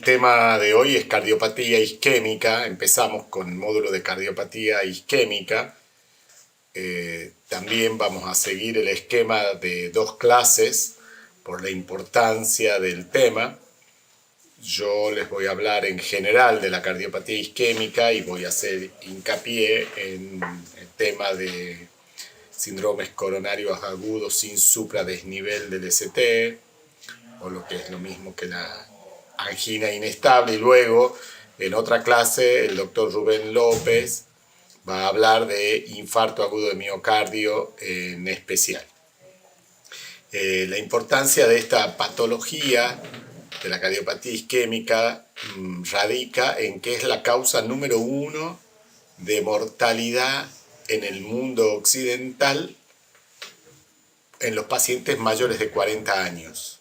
tema de hoy es cardiopatía isquémica. Empezamos con el módulo de cardiopatía isquémica. También vamos a seguir el esquema de 2 clases por la importancia del tema. Yo les voy a hablar en general de la cardiopatía isquémica y voy a hacer hincapié en el tema de síndromes coronarios agudos sin supradesnivel del ST, o lo que es lo mismo que la angina inestable. Y luego, en otra clase, el doctor Rubén López va a hablar de infarto agudo de miocardio en especial. La importancia de esta patología de la cardiopatía isquémica radica en que es la causa número 1 de mortalidad en el mundo occidental en los pacientes mayores de 40 años.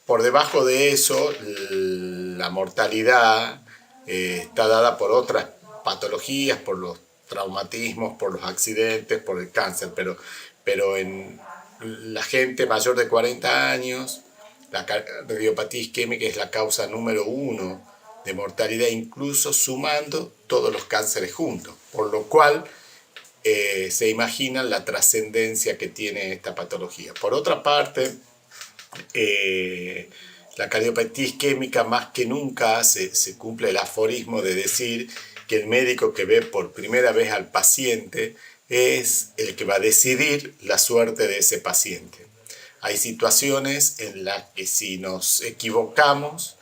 Por debajo de eso, la mortalidad está dada por otras patologías, por los traumatismos, por los accidentes, por el cáncer, pero en la gente mayor de 40 años, la cardiopatía isquémica es la causa número 1 de mortalidad, incluso sumando todos los cánceres juntos, por lo cual se imaginan la trascendencia que tiene esta patología. Por otra parte, la cardiopatía isquémica más que nunca se cumple el aforismo de decir que el médico que ve por primera vez al paciente es el que va a decidir la suerte de ese paciente. Hay situaciones en las que si nos equivocamos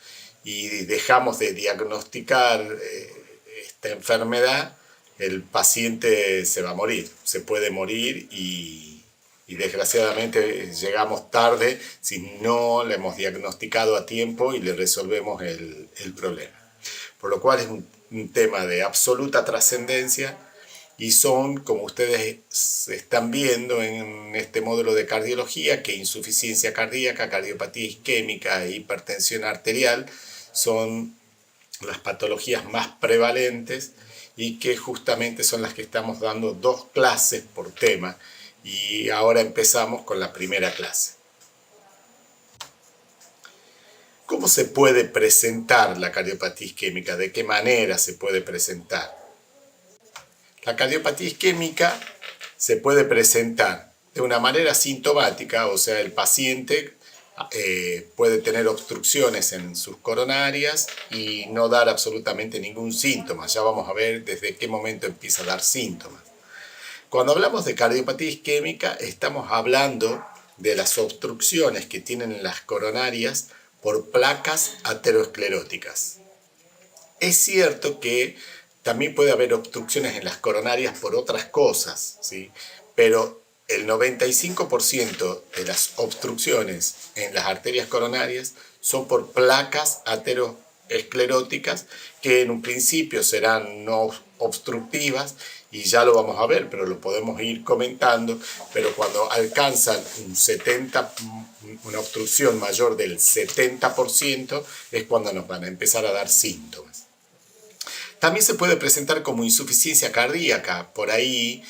y dejamos de diagnosticar esta enfermedad, el paciente se va a morir, se puede morir y desgraciadamente llegamos tarde si no le hemos diagnosticado a tiempo y le resolvemos el problema. Por lo cual es un tema de absoluta trascendencia y son, como ustedes están viendo en este módulo de cardiología, que insuficiencia cardíaca, cardiopatía isquémica e hipertensión arterial son las patologías más prevalentes y que justamente son las que estamos dando 2 clases por tema. Y ahora empezamos con la primera clase. ¿Cómo se puede presentar la cardiopatía isquémica? ¿De qué manera se puede presentar? La cardiopatía isquémica se puede presentar de una manera sintomática, o sea, el paciente puede tener obstrucciones en sus coronarias y no dar absolutamente ningún síntoma. Ya vamos a ver desde qué momento empieza a dar síntomas. Cuando hablamos de cardiopatía isquémica, estamos hablando de las obstrucciones que tienen las coronarias por placas ateroscleróticas. Es cierto que también puede haber obstrucciones en las coronarias por otras cosas, ¿sí? Pero el 95% de las obstrucciones en las arterias coronarias son por placas ateroscleróticas que en un principio serán no obstructivas y ya lo vamos a ver, pero lo podemos ir comentando, pero cuando alcanzan una obstrucción mayor del 70% es cuando nos van a empezar a dar síntomas. También se puede presentar como insuficiencia cardíaca, por ahí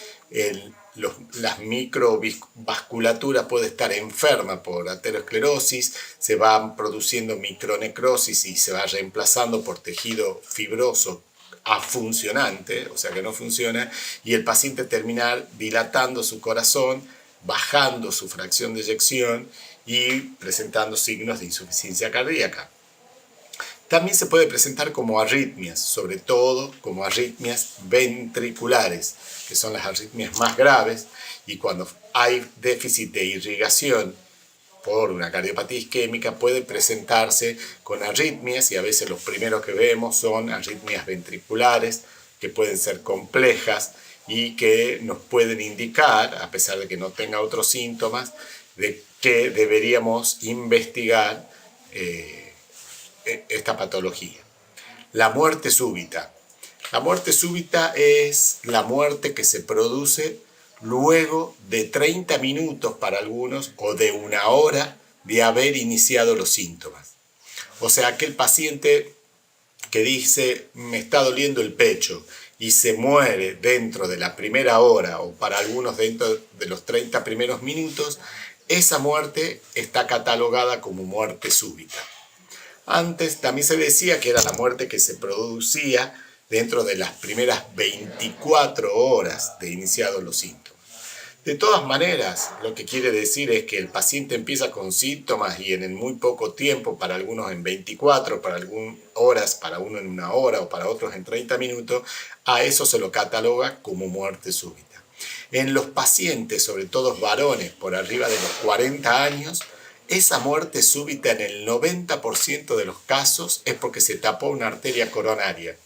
las microvasculaturas puede estar enferma por aterosclerosis, se va produciendo micronecrosis y se va reemplazando por tejido fibroso afuncionante, o sea que no funciona, y el paciente termina dilatando su corazón, bajando su fracción de eyección y presentando signos de insuficiencia cardíaca. También se puede presentar como arritmias, sobre todo como arritmias ventriculares, que son las arritmias más graves, y cuando hay déficit de irrigación por una cardiopatía isquémica puede presentarse con arritmias, y a veces los primeros que vemos son arritmias ventriculares, que pueden ser complejas y que nos pueden indicar, a pesar de que no tenga otros síntomas, de que deberíamos investigar esta patología. La muerte súbita. La muerte súbita es la muerte que se produce luego de 30 minutos para algunos o de 1 hora de haber iniciado los síntomas. O sea, aquel paciente que dice me está doliendo el pecho y se muere dentro de la primera hora o para algunos dentro de los 30 primeros minutos, esa muerte está catalogada como muerte súbita. Antes también se decía que era la muerte que se producía dentro de las primeras 24 horas de iniciados los síntomas. De todas maneras, lo que quiere decir es que el paciente empieza con síntomas y en muy poco tiempo, para algunos en 24, para algunas horas, para uno en 1 hora o para otros en 30 minutos, a eso se lo cataloga como muerte súbita. En los pacientes, sobre todo varones por arriba de los 40 años, esa muerte súbita en el 90% de los casos es porque se tapó una arteria coronaria.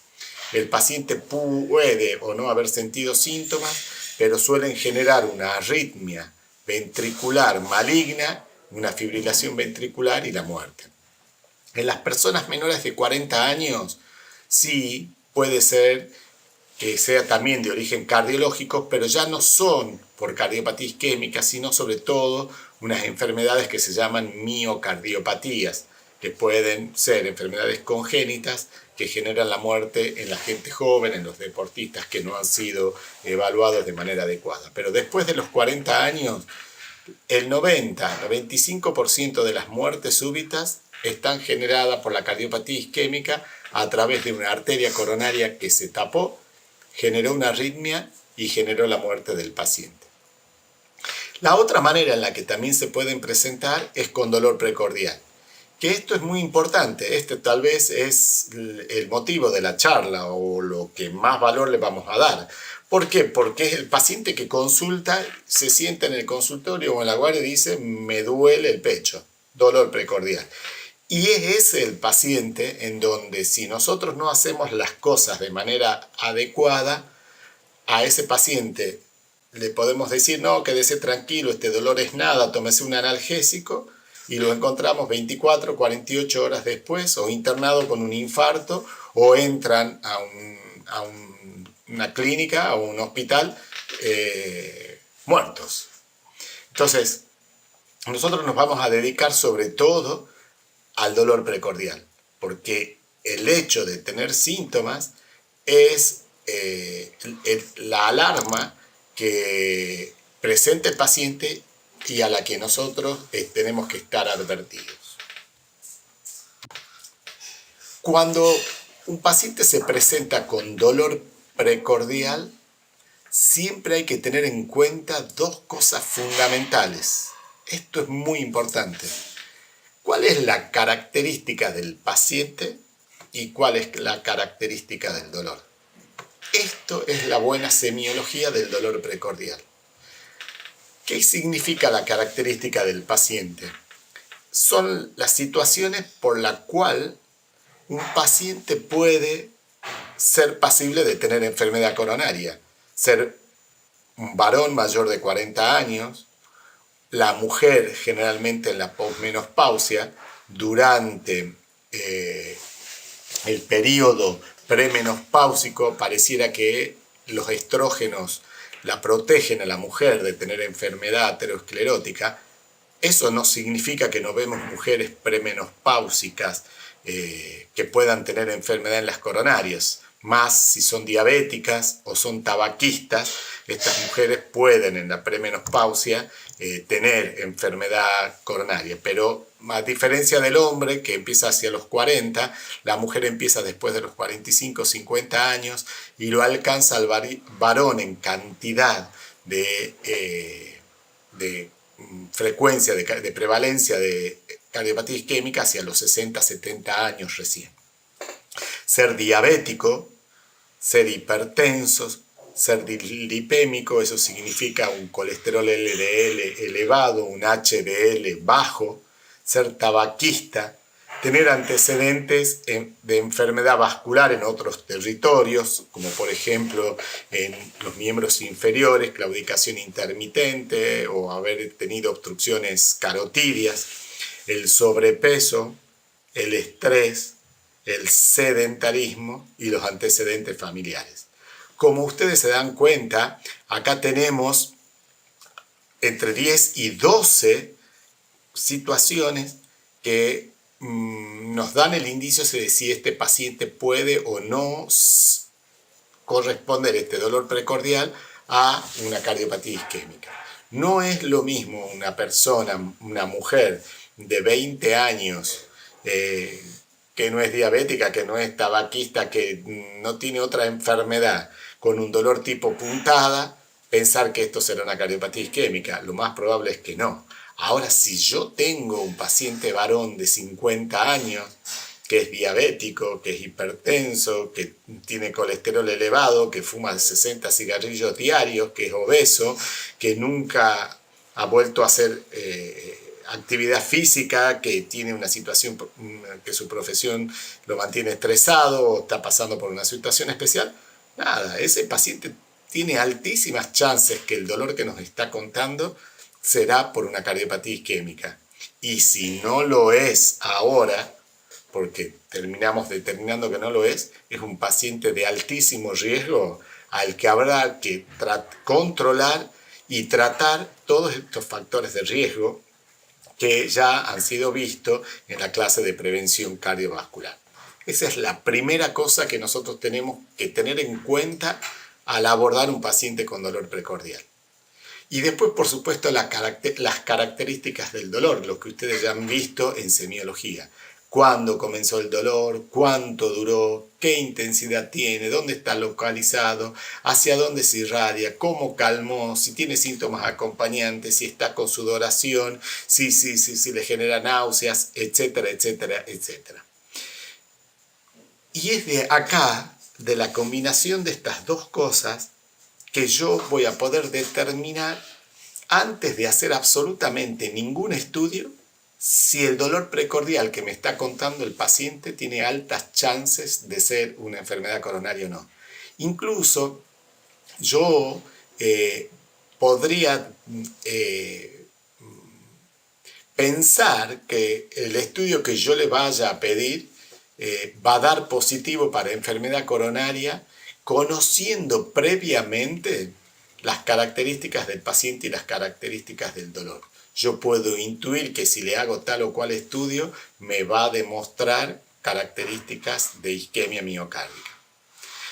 El paciente puede o no haber sentido síntomas, pero suelen generar una arritmia ventricular maligna, una fibrilación ventricular y la muerte. En las personas menores de 40 años, sí puede ser que sea también de origen cardiológico, pero ya no son por cardiopatía isquémica, sino sobre todo unas enfermedades que se llaman miocardiopatías, que pueden ser enfermedades congénitas que generan la muerte en la gente joven, en los deportistas que no han sido evaluados de manera adecuada. Pero después de los 40 años, el 90-95% de las muertes súbitas están generadas por la cardiopatía isquémica a través de una arteria coronaria que se tapó, generó una arritmia y generó la muerte del paciente. La otra manera en la que también se pueden presentar es con dolor precordial. Que esto es muy importante, este tal vez es el motivo de la charla o lo que más valor le vamos a dar. ¿Por qué? Porque es el paciente que consulta, se sienta en el consultorio o en la guardia y dice, me duele el pecho, dolor precordial. Y es ese el paciente en donde si nosotros no hacemos las cosas de manera adecuada, a ese paciente le podemos decir, no, quédese tranquilo, este dolor es nada, tómese un analgésico, y lo encontramos 24, 48 horas después, o internado con un infarto, o entran a una clínica o un hospital muertos. Entonces, nosotros nos vamos a dedicar sobre todo al dolor precordial, porque el hecho de tener síntomas es la alarma que presenta el paciente y a la que nosotros tenemos que estar advertidos. Cuando un paciente se presenta con dolor precordial, siempre hay que tener en cuenta dos cosas fundamentales. Esto es muy importante. ¿Cuál es la característica del paciente y cuál es la característica del dolor? Esto es la buena semiología del dolor precordial. ¿Qué significa la característica del paciente? Son las situaciones por las cuales un paciente puede ser pasible de tener enfermedad coronaria. Ser un varón mayor de 40 años, la mujer generalmente en la posmenopausia, durante el periodo premenopáusico, pareciera que los estrógenos la protegen a la mujer de tener enfermedad aterosclerótica. Eso no significa que no vemos mujeres premenopáusicas que puedan tener enfermedad en las coronarias. Más si son diabéticas o son tabaquistas, estas mujeres pueden en la premenopausia tener enfermedad coronaria. Pero a diferencia del hombre que empieza hacia los 40, la mujer empieza después de los 45, 50 años y lo alcanza al varón en cantidad de frecuencia, de prevalencia de cardiopatía isquémica hacia los 60, 70 años recién. Ser diabético, ser hipertenso, ser lipémico, eso significa un colesterol LDL elevado, un HDL bajo, ser tabaquista, tener antecedentes de enfermedad vascular en otros territorios, como por ejemplo en los miembros inferiores, claudicación intermitente o haber tenido obstrucciones carotidias, el sobrepeso, el estrés, el sedentarismo y los antecedentes familiares. Como ustedes se dan cuenta, acá tenemos entre 10 y 12 situaciones que nos dan el indicio de si este paciente puede o no corresponder este dolor precordial a una cardiopatía isquémica. No es lo mismo una persona, una mujer de 20 años que no es diabética, que no es tabaquista, que no tiene otra enfermedad, con un dolor tipo puntada, pensar que esto será una cardiopatía isquémica. Lo más probable es que no. Ahora, si yo tengo un paciente varón de 50 años, que es diabético, que es hipertenso, que tiene colesterol elevado, que fuma 60 cigarrillos diarios, que es obeso, que nunca ha vuelto a hacer actividad física, que tiene una situación que su profesión lo mantiene estresado o está pasando por una situación especial, nada, ese paciente tiene altísimas chances que el dolor que nos está contando será por una cardiopatía isquémica. Y si no lo es ahora, porque terminamos determinando que no lo es un paciente de altísimo riesgo al que habrá que controlar y tratar todos estos factores de riesgo que ya han sido vistos en la clase de prevención cardiovascular. Esa es la primera cosa que nosotros tenemos que tener en cuenta al abordar un paciente con dolor precordial. Y después, por supuesto, las características del dolor, lo que ustedes ya han visto en semiología. Cuándo comenzó el dolor, cuánto duró, qué intensidad tiene, dónde está localizado, hacia dónde se irradia, cómo calmó, si tiene síntomas acompañantes, si está con sudoración, si le genera náuseas, etcétera, etcétera, etcétera. Y es de acá, de la combinación de estas dos cosas, que yo voy a poder determinar, antes de hacer absolutamente ningún estudio, si el dolor precordial que me está contando el paciente tiene altas chances de ser una enfermedad coronaria o no. Incluso yo podría pensar que el estudio que yo le vaya a pedir va a dar positivo para enfermedad coronaria, conociendo previamente las características del paciente y las características del dolor. Yo puedo intuir que si le hago tal o cual estudio, me va a demostrar características de isquemia miocárdica.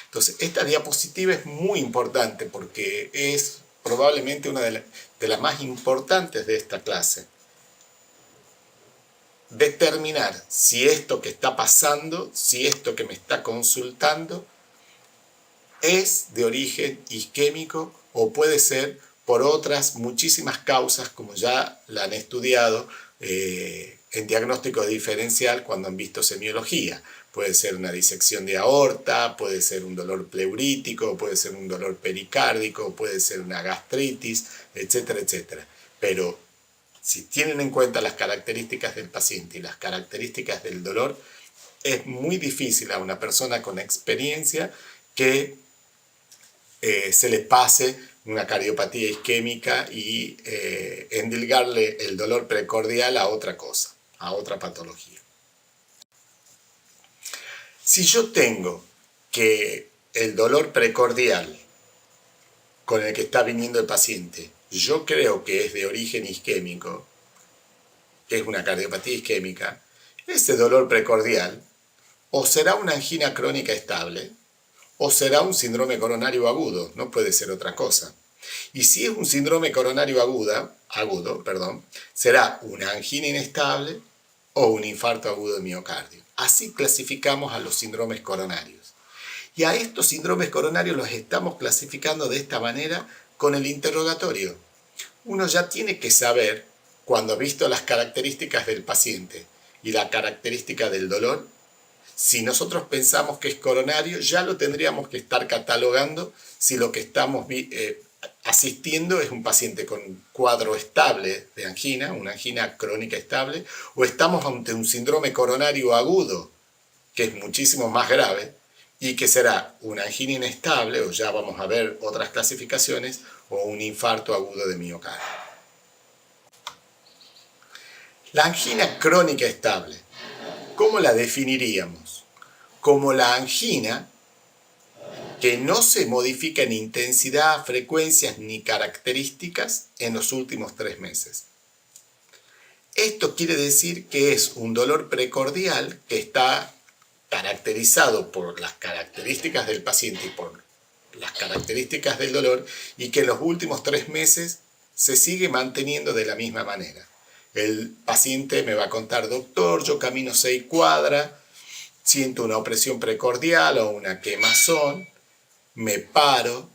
Entonces, esta diapositiva es muy importante porque es probablemente una de las más importantes de esta clase. Determinar si esto que está pasando, si esto que me está consultando, es de origen isquémico o puede ser por otras muchísimas causas, como ya la han estudiado en diagnóstico diferencial cuando han visto semiología. Puede ser una disección de aorta, puede ser un dolor pleurítico, puede ser un dolor pericárdico, puede ser una gastritis, etcétera, etcétera. Pero si tienen en cuenta las características del paciente y las características del dolor, es muy difícil a una persona con experiencia que se le pase una cardiopatía isquémica y endilgarle el dolor precordial a otra cosa, a otra patología. Si yo tengo que el dolor precordial con el que está viniendo el paciente, yo creo que es de origen isquémico, que es una cardiopatía isquémica, ese dolor precordial o será una angina crónica estable, o será un síndrome coronario agudo, no puede ser otra cosa. Y si es un síndrome coronario agudo, será una angina inestable o un infarto agudo de miocardio. Así clasificamos a los síndromes coronarios. Y a estos síndromes coronarios los estamos clasificando de esta manera con el interrogatorio. Uno ya tiene que saber, cuando ha visto las características del paciente y la característica del dolor, si nosotros pensamos que es coronario, ya lo tendríamos que estar catalogando si lo que estamos asistiendo es un paciente con cuadro estable de angina, una angina crónica estable, o estamos ante un síndrome coronario agudo, que es muchísimo más grave, y que será una angina inestable, o ya vamos a ver otras clasificaciones, o un infarto agudo de miocardio. La angina crónica estable, ¿cómo la definiríamos? Como la angina que no se modifica en intensidad, frecuencias ni características en los últimos 3 meses. Esto quiere decir que es un dolor precordial que está caracterizado por las características del paciente y por las características del dolor y que en los últimos 3 meses se sigue manteniendo de la misma manera. El paciente me va a contar: doctor, yo camino 6 cuadras, siento una opresión precordial o una quemazón, me paro,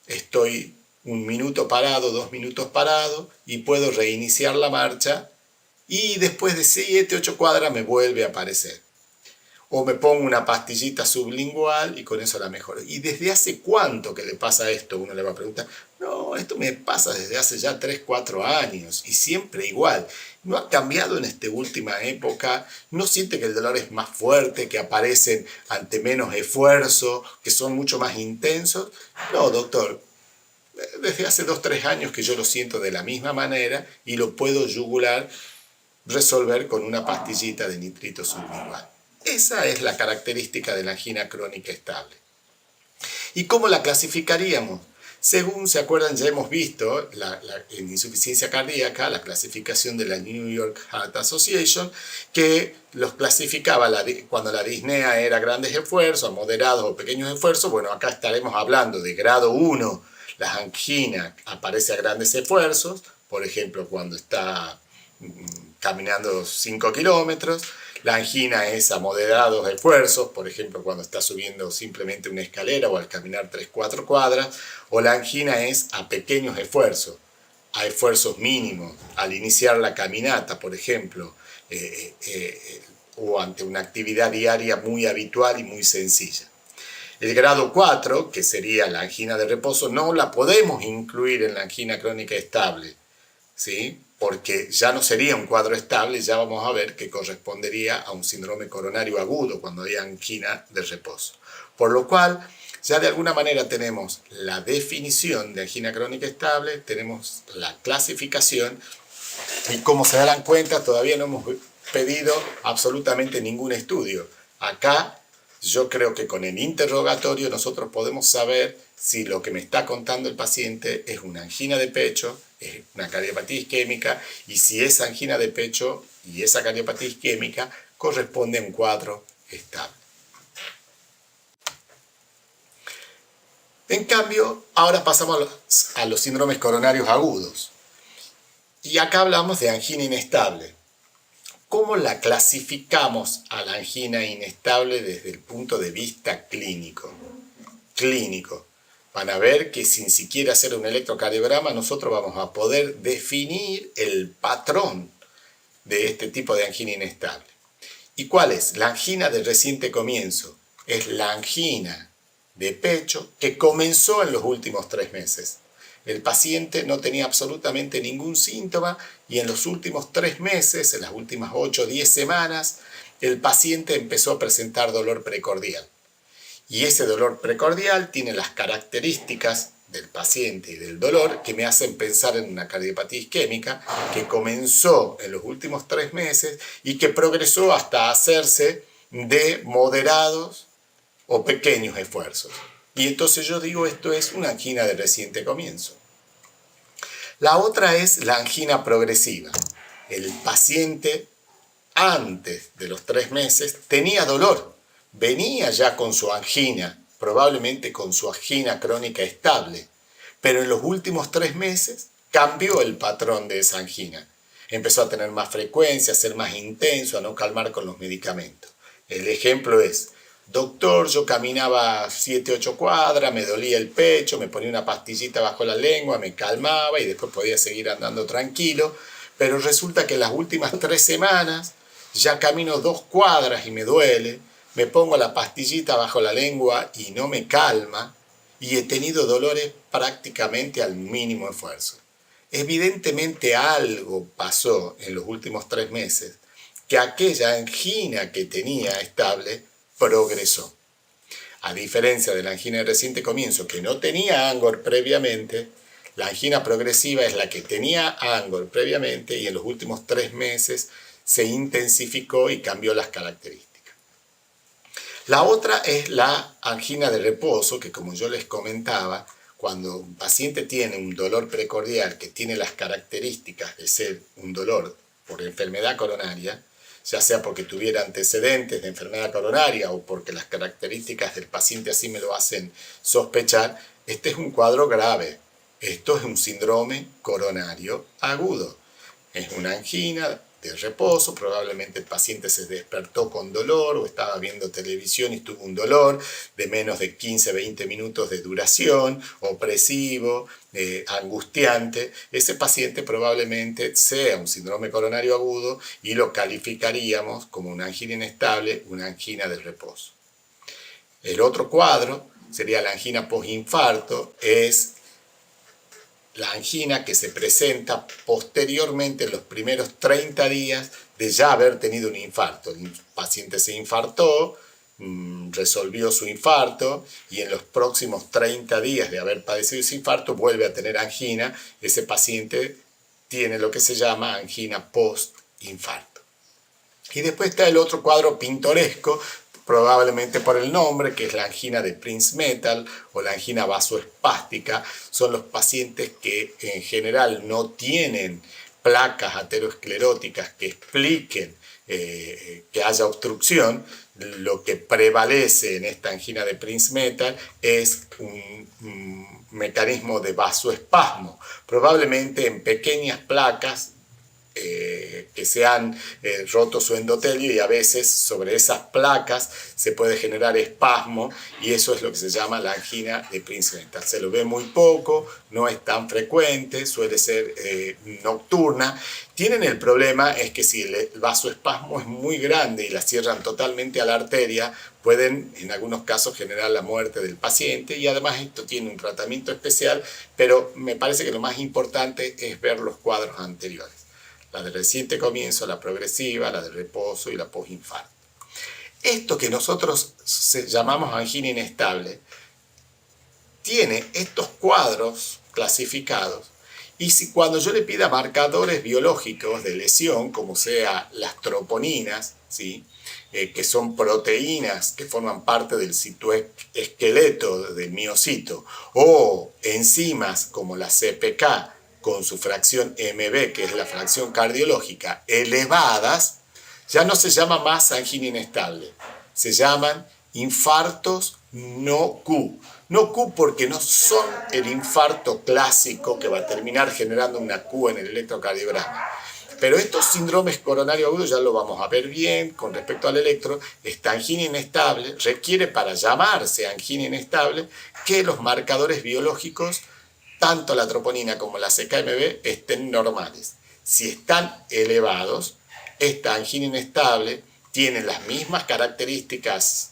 estoy 1 minuto parado, 2 minutos parado y puedo reiniciar la marcha y después de 7, 8 cuadras me vuelve a aparecer. O me pongo una pastillita sublingual y con eso la mejoro. ¿Y desde hace cuánto que le pasa esto? Uno le va a preguntar. No, esto me pasa desde hace ya 3, 4 años y siempre igual. No ha cambiado en esta última época. No siente que el dolor es más fuerte, que aparecen ante menos esfuerzo, que son mucho más intensos. No, doctor. Desde hace 2, 3 años que yo lo siento de la misma manera y lo puedo resolver con una pastillita de nitrito sublingual. Esa es la característica de la angina crónica estable. ¿Y cómo la clasificaríamos? Según, ¿se acuerdan? Ya hemos visto en insuficiencia cardíaca, la clasificación de la New York Heart Association, que los clasificaba cuando la disnea era grandes esfuerzos, moderados o pequeños esfuerzos. Bueno, acá estaremos hablando de grado 1, la angina aparece a grandes esfuerzos, por ejemplo, cuando está caminando 5 kilómetros. La angina es a moderados esfuerzos, por ejemplo, cuando está subiendo simplemente una escalera o al caminar 3, 4 cuadras. O la angina es a pequeños esfuerzos, a esfuerzos mínimos, al iniciar la caminata, por ejemplo, o ante una actividad diaria muy habitual y muy sencilla. El grado 4, que sería la angina de reposo, no la podemos incluir en la angina crónica estable, ¿sí? Porque ya no sería un cuadro estable, ya vamos a ver que correspondería a un síndrome coronario agudo cuando hay angina de reposo. Por lo cual, ya de alguna manera tenemos la definición de angina crónica estable, tenemos la clasificación y como se darán cuenta, todavía no hemos pedido absolutamente ningún estudio. Acá yo creo que con el interrogatorio nosotros podemos saber si lo que me está contando el paciente es una angina de pecho, es una cardiopatía isquémica, y si esa angina de pecho y esa cardiopatía isquémica corresponde a un cuadro estable. En cambio, ahora pasamos a los síndromes coronarios agudos. Y acá hablamos de angina inestable. ¿Cómo la clasificamos a la angina inestable desde el punto de vista clínico? Van a ver que sin siquiera hacer un electrocardiograma nosotros vamos a poder definir el patrón de este tipo de angina inestable. ¿Y cuál es? La angina de reciente comienzo. Es la angina de pecho que comenzó en los últimos 3 meses. El paciente no tenía absolutamente ningún síntoma y en los últimos 3 meses, en las últimas 8 o 10 semanas, el paciente empezó a presentar dolor precordial. Y ese dolor precordial tiene las características del paciente y del dolor que me hacen pensar en una cardiopatía isquémica que comenzó en los últimos 3 meses y que progresó hasta hacerse de moderados o pequeños esfuerzos. Y entonces yo digo, esto es una angina de reciente comienzo. La otra es la angina progresiva. El paciente antes de los 3 meses tenía dolor, venía ya con su angina, probablemente con su angina crónica estable, pero en los últimos 3 meses cambió el patrón de esa angina. Empezó a tener más frecuencia, a ser más intenso, a no calmar con los medicamentos. El ejemplo es: doctor, yo caminaba 7, 8 cuadras, me dolía el pecho, me ponía una pastillita bajo la lengua, me calmaba y después podía seguir andando tranquilo, pero resulta que en las últimas 3 semanas ya camino 2 cuadras y me duele, me pongo la pastillita bajo la lengua y no me calma, y he tenido dolores prácticamente al mínimo esfuerzo. Evidentemente algo pasó en los últimos 3 meses, que aquella angina que tenía estable progresó. A diferencia de la angina de reciente comienzo, que no tenía Angor previamente, la angina progresiva es la que tenía Angor previamente y en los últimos 3 meses se intensificó y cambió las características. La otra es la angina de reposo, que como yo les comentaba, cuando un paciente tiene un dolor precordial que tiene las características de ser un dolor por enfermedad coronaria, ya sea porque tuviera antecedentes de enfermedad coronaria o porque las características del paciente así me lo hacen sospechar, este es un cuadro grave. Esto es un síndrome coronario agudo. Es una angina de reposo, probablemente el paciente se despertó con dolor o estaba viendo televisión y tuvo un dolor de menos de 15-20 minutos de duración, opresivo, angustiante. Ese paciente probablemente sea un síndrome coronario agudo y lo calificaríamos como una angina inestable, una angina de reposo. El otro cuadro sería la angina postinfarto, es la angina que se presenta posteriormente en los primeros 30 días de ya haber tenido un infarto. El paciente se infartó, resolvió su infarto y en los próximos 30 días de haber padecido ese infarto vuelve a tener angina. Ese paciente tiene lo que se llama angina postinfarto. Y después está el otro cuadro pintoresco, probablemente por el nombre, que es la angina de Prinzmetal o la angina vasoespástica. Son los pacientes que en general no tienen placas ateroscleróticas que expliquen que haya obstrucción. Lo que prevalece en esta angina de Prinzmetal es un mecanismo de vasoespasmo, probablemente en pequeñas placas que se han roto su endotelio, y a veces sobre esas placas se puede generar espasmo, y eso es lo que se llama la angina de Prinzmetal. Se lo ve muy poco, no es tan frecuente, suele ser nocturna. Tienen el problema es que si el vasoespasmo es muy grande y la cierran totalmente a la arteria, pueden en algunos casos generar la muerte del paciente, y además esto tiene un tratamiento especial, pero me parece que lo más importante es ver los cuadros anteriores. La de reciente comienzo, la progresiva, la de reposo y la postinfarto. Esto que nosotros llamamos angina inestable tiene estos cuadros clasificados, y si cuando yo le pida marcadores biológicos de lesión, como sea las troponinas, ¿sí? Que son proteínas que forman parte del citoesqueleto del miocito, o enzimas como la CPK, con su fracción MB, que es la fracción cardiológica, elevadas, ya no se llama más angina inestable. Se llaman infartos no Q. No Q porque no son el infarto clásico que va a terminar generando una Q en el electrocardiograma. Pero estos síndromes coronarios agudos ya lo vamos a ver bien con respecto al electro. Esta angina inestable requiere, para llamarse angina inestable, que los marcadores biológicos, tanto la troponina como la CKMB, estén normales. Si están elevados, esta angina inestable tiene las mismas características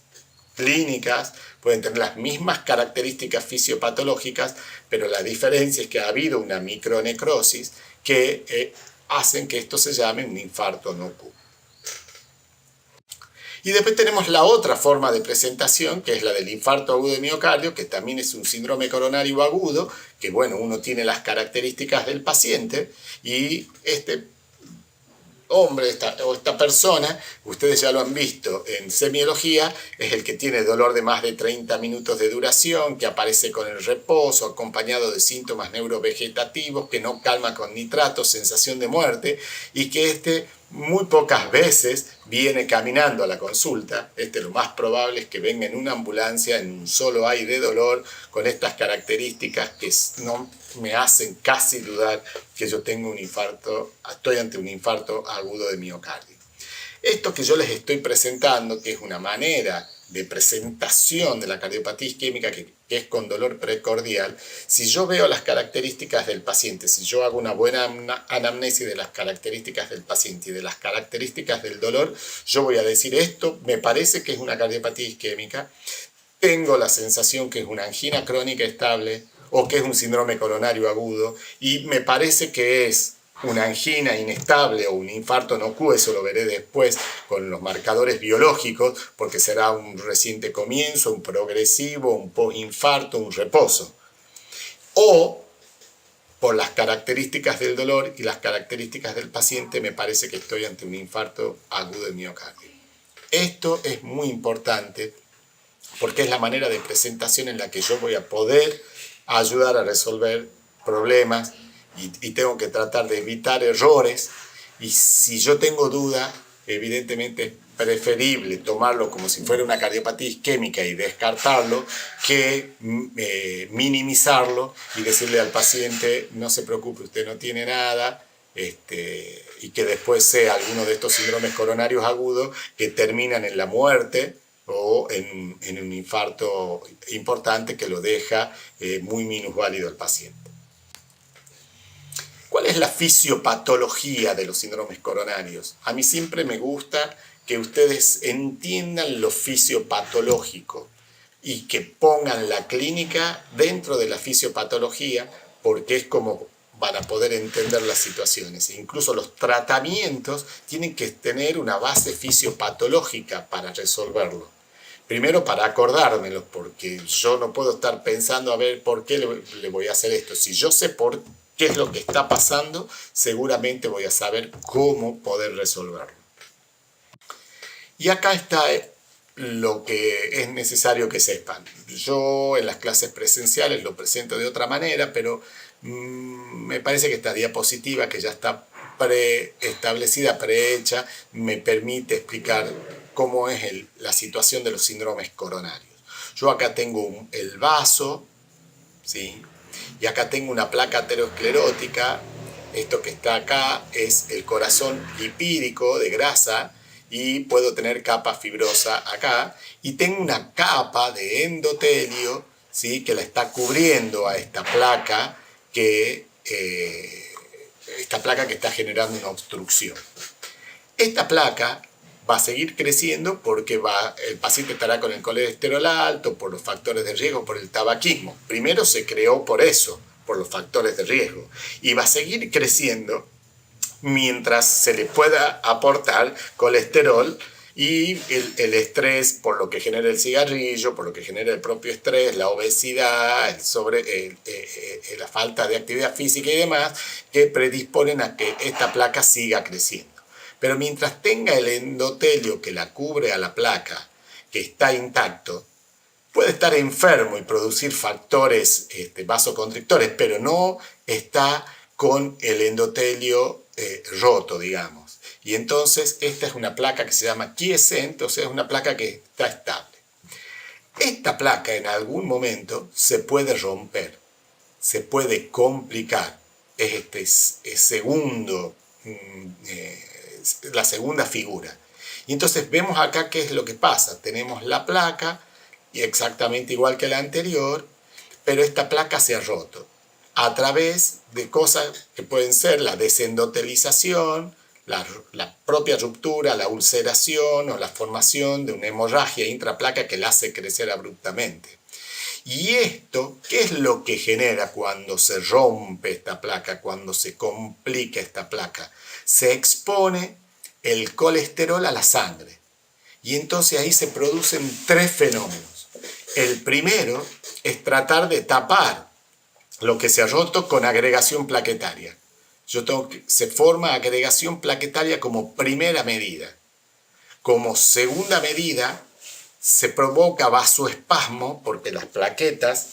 clínicas, pueden tener las mismas características fisiopatológicas, pero la diferencia es que ha habido una micronecrosis que hacen que esto se llame un infarto no Q. Y después tenemos la otra forma de presentación, que es la del infarto agudo de miocardio, que también es un síndrome coronario agudo, que bueno, uno tiene las características del paciente, y este hombre o esta persona, ustedes ya lo han visto en semiología, es el que tiene dolor de más de 30 minutos de duración, que aparece con el reposo, acompañado de síntomas neurovegetativos, que no calma con nitratos, sensación de muerte, y que muy pocas veces viene caminando a la consulta. Lo más probable es que venga en una ambulancia, en un solo ay de dolor, con estas características que no me hacen casi dudar que yo tengo un infarto, estoy ante un infarto agudo de miocardio. Esto que yo les estoy presentando, que es una manera de presentación de la cardiopatía isquémica que es con dolor precordial, si yo veo las características del paciente, si yo hago una buena anamnesis de las características del paciente y de las características del dolor, yo voy a decir: esto me parece que es una cardiopatía isquémica, tengo la sensación que es una angina crónica estable o que es un síndrome coronario agudo, y me parece que es una angina inestable o un infarto no Q. Eso lo veré después con los marcadores biológicos, porque será un reciente comienzo, un progresivo, un postinfarto, un reposo. O por las características del dolor y las características del paciente, me parece que estoy ante un infarto agudo de miocardio. Esto es muy importante porque es la manera de presentación en la que yo voy a poder ayudar a resolver problemas, y tengo que tratar de evitar errores. Y si yo tengo duda, evidentemente es preferible tomarlo como si fuera una cardiopatía isquémica y descartarlo, que minimizarlo y decirle al paciente: no se preocupe, usted no tiene nada, y que después sea alguno de estos síndromes coronarios agudos que terminan en la muerte o en un infarto importante que lo deja muy minusválido al paciente. ¿Cuál es la fisiopatología de los síndromes coronarios? A mí siempre me gusta que ustedes entiendan lo fisiopatológico y que pongan la clínica dentro de la fisiopatología, porque es como van a poder entender las situaciones. Incluso los tratamientos tienen que tener una base fisiopatológica para resolverlo. Primero para acordármelo, porque yo no puedo estar pensando a ver por qué le voy a hacer esto. Si yo sé por qué es lo que está pasando, seguramente voy a saber cómo poder resolverlo. Y acá está lo que es necesario que sepan. Yo en las clases presenciales lo presento de otra manera, pero me parece que esta diapositiva, que ya está preestablecida, prehecha, me permite explicar cómo es la situación de los síndromes coronarios. Yo acá tengo el vaso, ¿sí? Y acá tengo una placa aterosclerótica. Esto que está acá es el corazón lipídico de grasa, y puedo tener capa fibrosa acá, y tengo una capa de endotelio, ¿sí?, que la está cubriendo a esta placa que está generando una obstrucción. Esta placa va a seguir creciendo porque el paciente estará con el colesterol alto, por los factores de riesgo, por el tabaquismo. Primero se creó por eso, por los factores de riesgo, y va a seguir creciendo mientras se le pueda aportar colesterol y el estrés, por lo que genera el cigarrillo, por lo que genera el propio estrés, la obesidad, la falta de actividad física y demás, que predisponen a que esta placa siga creciendo. Pero mientras tenga el endotelio que la cubre a la placa, que está intacto, puede estar enfermo y producir factores vasoconstrictores, pero no está con el endotelio roto, digamos. Y entonces esta es una placa que se llama quiescente, o sea, es una placa que está estable. Esta placa en algún momento se puede romper, se puede complicar. Es la segunda figura. Y entonces vemos acá qué es lo que pasa. Tenemos la placa, y exactamente igual que la anterior, pero esta placa se ha roto a través de cosas que pueden ser la desendotelización, la propia ruptura, la ulceración o la formación de una hemorragia intraplaca que la hace crecer abruptamente. Y esto, ¿qué es lo que genera cuando se rompe esta placa, cuando se complica esta placa? Se expone el colesterol a la sangre. Y entonces ahí se producen tres fenómenos. El primero es tratar de tapar lo que se ha roto con agregación plaquetaria. Se forma agregación plaquetaria como primera medida. Como segunda medida, se provoca vasoespasmo, porque las plaquetas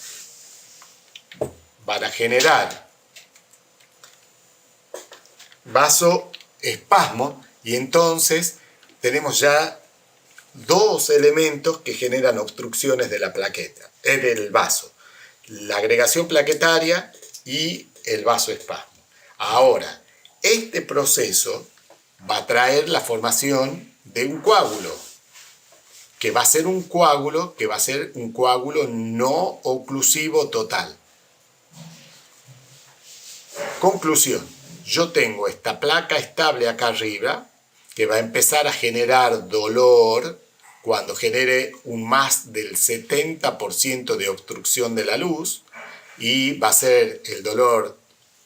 van a generar vasoespasmo, y entonces tenemos ya dos elementos que generan obstrucciones de la plaqueta, del vaso: la agregación plaquetaria y el vasoespasmo. Ahora, este proceso va a traer la formación de un coágulo, que va a ser un coágulo no oclusivo total. Conclusión: yo tengo esta placa estable acá arriba, que va a empezar a generar dolor cuando genere un más del 70% de obstrucción de la luz, y va a ser el dolor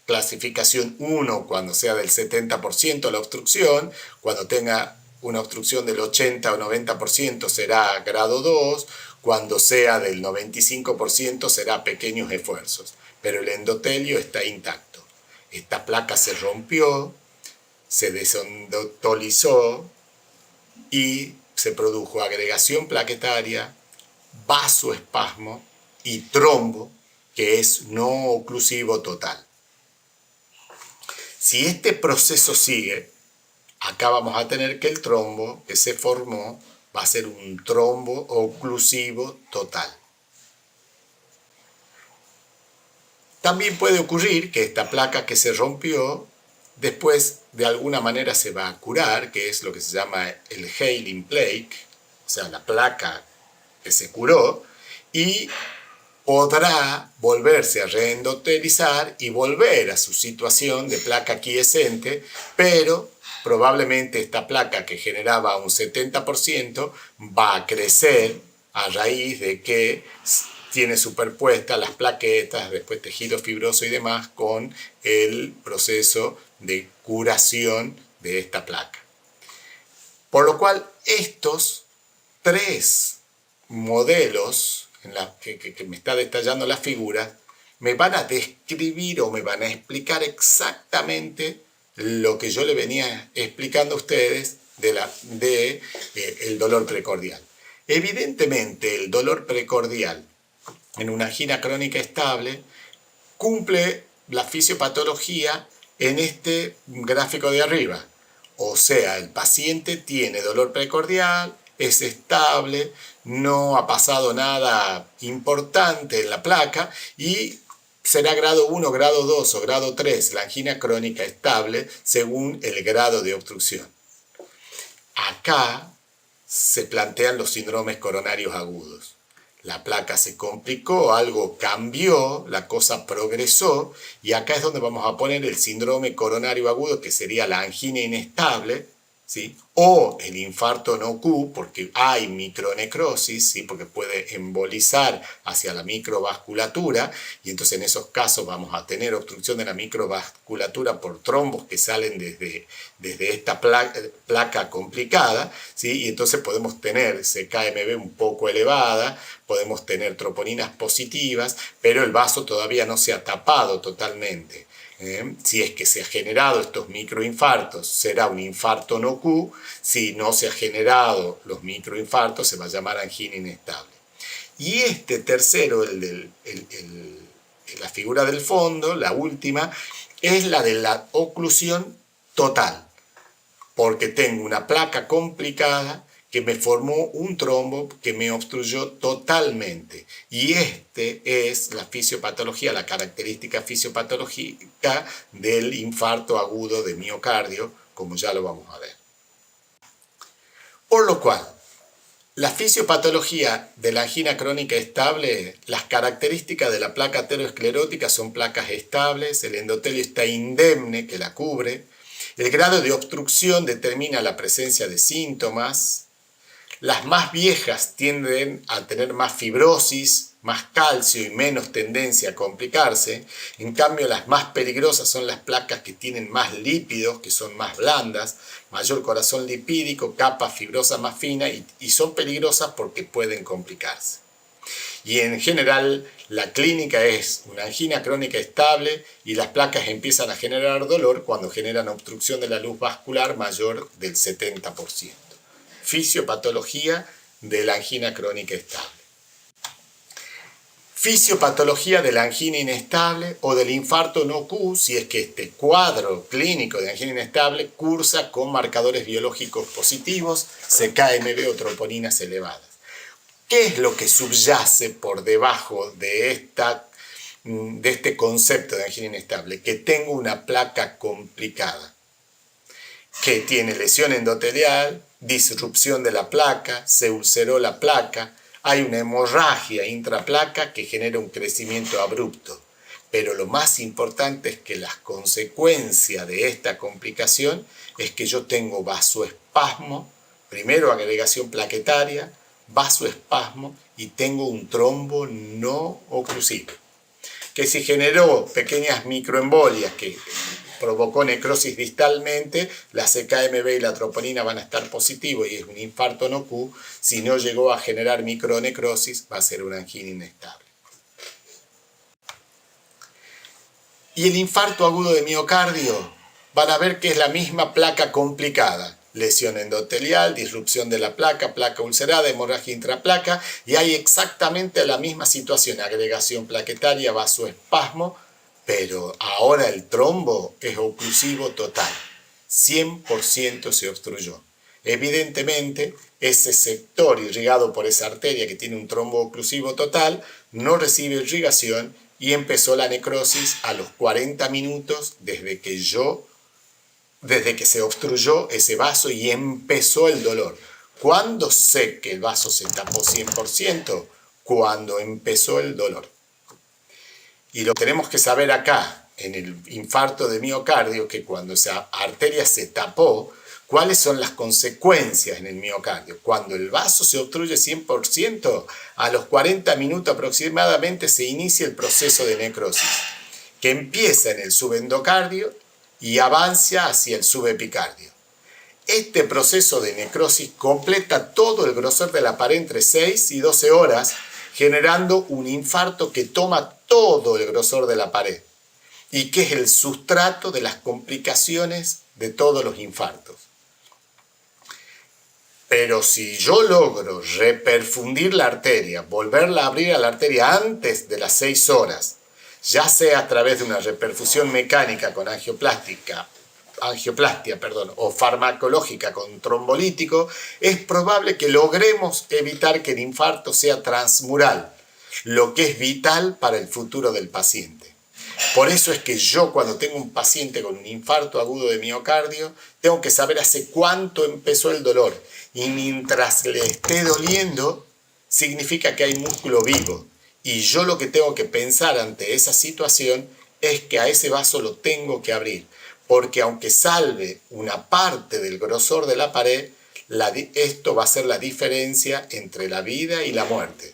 clasificación 1 cuando sea del 70% la obstrucción. Cuando tenga una obstrucción del 80 o 90% será grado 2, cuando sea del 95% será pequeños esfuerzos, pero el endotelio está intacto. Esta placa se rompió, se desendotolizó y se produjo agregación plaquetaria, vasoespasmo y trombo, que es no oclusivo total. Si este proceso sigue, acá vamos a tener que el trombo que se formó va a ser un trombo oclusivo total. También puede ocurrir que esta placa que se rompió después de alguna manera se va a curar, que es lo que se llama el healing plaque, o sea, la placa que se curó, y podrá volverse a reendotelizar y volver a su situación de placa quiescente, pero probablemente esta placa que generaba un 70% va a crecer a raíz de que tiene superpuestas las plaquetas, después tejido fibroso y demás, con el proceso de curación de esta placa. Por lo cual, estos tres modelos en la que me está detallando la figura me van a describir o me van a explicar exactamente lo que yo le venía explicando a ustedes el dolor precordial. Evidentemente, el dolor precordial en una angina crónica estable cumple la fisiopatología en este gráfico de arriba. O sea, el paciente tiene dolor precordial, es estable, no ha pasado nada importante en la placa y será grado 1, grado 2 o grado 3 la angina crónica estable según el grado de obstrucción. Acá se plantean los síndromes coronarios agudos. La placa se complicó, algo cambió, la cosa progresó y acá es donde vamos a poner el síndrome coronario agudo, que sería la angina inestable, ¿sí? O el infarto no Q, porque hay micronecrosis, ¿sí? Porque puede embolizar hacia la microvasculatura y entonces en esos casos vamos a tener obstrucción de la microvasculatura por trombos que salen desde esta placa complicada, ¿sí? Y entonces podemos tener CKMB un poco elevada, podemos tener troponinas positivas, pero el vaso todavía no se ha tapado totalmente. Si es que se han generado estos microinfartos, será un infarto no Q. Si no se han generado los microinfartos, se va a llamar angina inestable. Y este tercero, la figura del fondo, la última, es la de la oclusión total, porque tengo una placa complicada que me formó un trombo que me obstruyó totalmente. Y este es la fisiopatología, la característica fisiopatológica del infarto agudo de miocardio, como ya lo vamos a ver. Por lo cual, la fisiopatología de la angina crónica estable, las características de la placa aterosclerótica son placas estables, el endotelio está indemne, que la cubre, el grado de obstrucción determina la presencia de síntomas. Las más viejas tienden a tener más fibrosis, más calcio y menos tendencia a complicarse. En cambio, las más peligrosas son las placas que tienen más lípidos, que son más blandas, mayor corazón lipídico, capa fibrosa más fina y son peligrosas porque pueden complicarse. Y en general, la clínica es una angina crónica estable y las placas empiezan a generar dolor cuando generan obstrucción de la luz vascular mayor del 70%. Fisiopatología de la angina crónica estable. Fisiopatología de la angina inestable o del infarto no Q, si es que este cuadro clínico de angina inestable cursa con marcadores biológicos positivos, CKMB o troponinas elevadas. ¿Qué es lo que subyace por debajo de este concepto de angina inestable? Que tengo una placa complicada, que tiene lesión endotelial, disrupción de la placa, se ulceró la placa, hay una hemorragia intraplaca que genera un crecimiento abrupto. Pero lo más importante es que las consecuencias de esta complicación es que yo tengo vasoespasmo, primero agregación plaquetaria, vasoespasmo y tengo un trombo no oclusivo, que si generó pequeñas microembolias que provocó necrosis distalmente, la CKMB y la troponina van a estar positivos y es un infarto no Q. Si no llegó a generar micronecrosis, va a ser una angina inestable. Y el infarto agudo de miocardio, van a ver que es la misma placa complicada. Lesión endotelial, disrupción de la placa, placa ulcerada, hemorragia intraplaca, y hay exactamente la misma situación, agregación plaquetaria, vasoespasmo, pero ahora el trombo es oclusivo total, 100% se obstruyó. Evidentemente, ese sector irrigado por esa arteria que tiene un trombo oclusivo total no recibe irrigación y empezó la necrosis a los 40 minutos desde que yo desde que se obstruyó ese vaso y empezó el dolor. ¿Cuándo sé que el vaso se tapó 100%? Cuando empezó el dolor. Y lo tenemos que saber acá, en el infarto de miocardio, que cuando esa arteria se tapó, ¿cuáles son las consecuencias en el miocardio? Cuando el vaso se obstruye 100%, a los 40 minutos aproximadamente se inicia el proceso de necrosis, que empieza en el subendocardio y avanza hacia el subepicardio. Este proceso de necrosis completa todo el grosor de la pared entre 6 y 12 horas, generando un infarto que toma todo el grosor de la pared y que es el sustrato de las complicaciones de todos los infartos. Pero si yo logro reperfundir la arteria, volverla a abrir a la arteria antes de las 6 horas, ya sea a través de una reperfusión mecánica con angioplastia, o farmacológica con trombolítico, es probable que logremos evitar que el infarto sea transmural, lo que es vital para el futuro del paciente. Por eso es que yo, cuando tengo un paciente con un infarto agudo de miocardio, tengo que saber hace cuánto empezó el dolor. Y mientras le esté doliendo, significa que hay músculo vivo. Y yo lo que tengo que pensar ante esa situación es que a ese vaso lo tengo que abrir. Porque aunque salve una parte del grosor de la pared, esto va a ser la diferencia entre la vida y la muerte.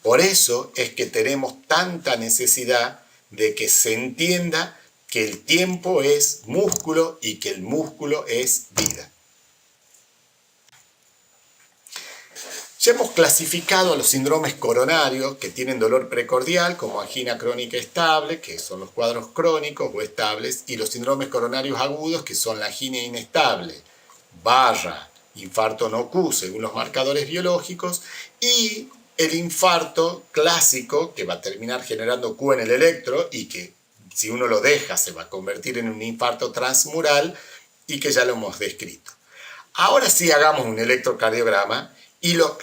Por eso es que tenemos tanta necesidad de que se entienda que el tiempo es músculo y que el músculo es vida. Ya hemos clasificado a los síndromes coronarios que tienen dolor precordial como angina crónica estable, que son los cuadros crónicos o estables, y los síndromes coronarios agudos, que son la angina inestable, barra, infarto no Q según los marcadores biológicos, y el infarto clásico, que va a terminar generando Q en el electro y que si uno lo deja se va a convertir en un infarto transmural y que ya lo hemos descrito. Ahora sí hagamos un electrocardiograma y los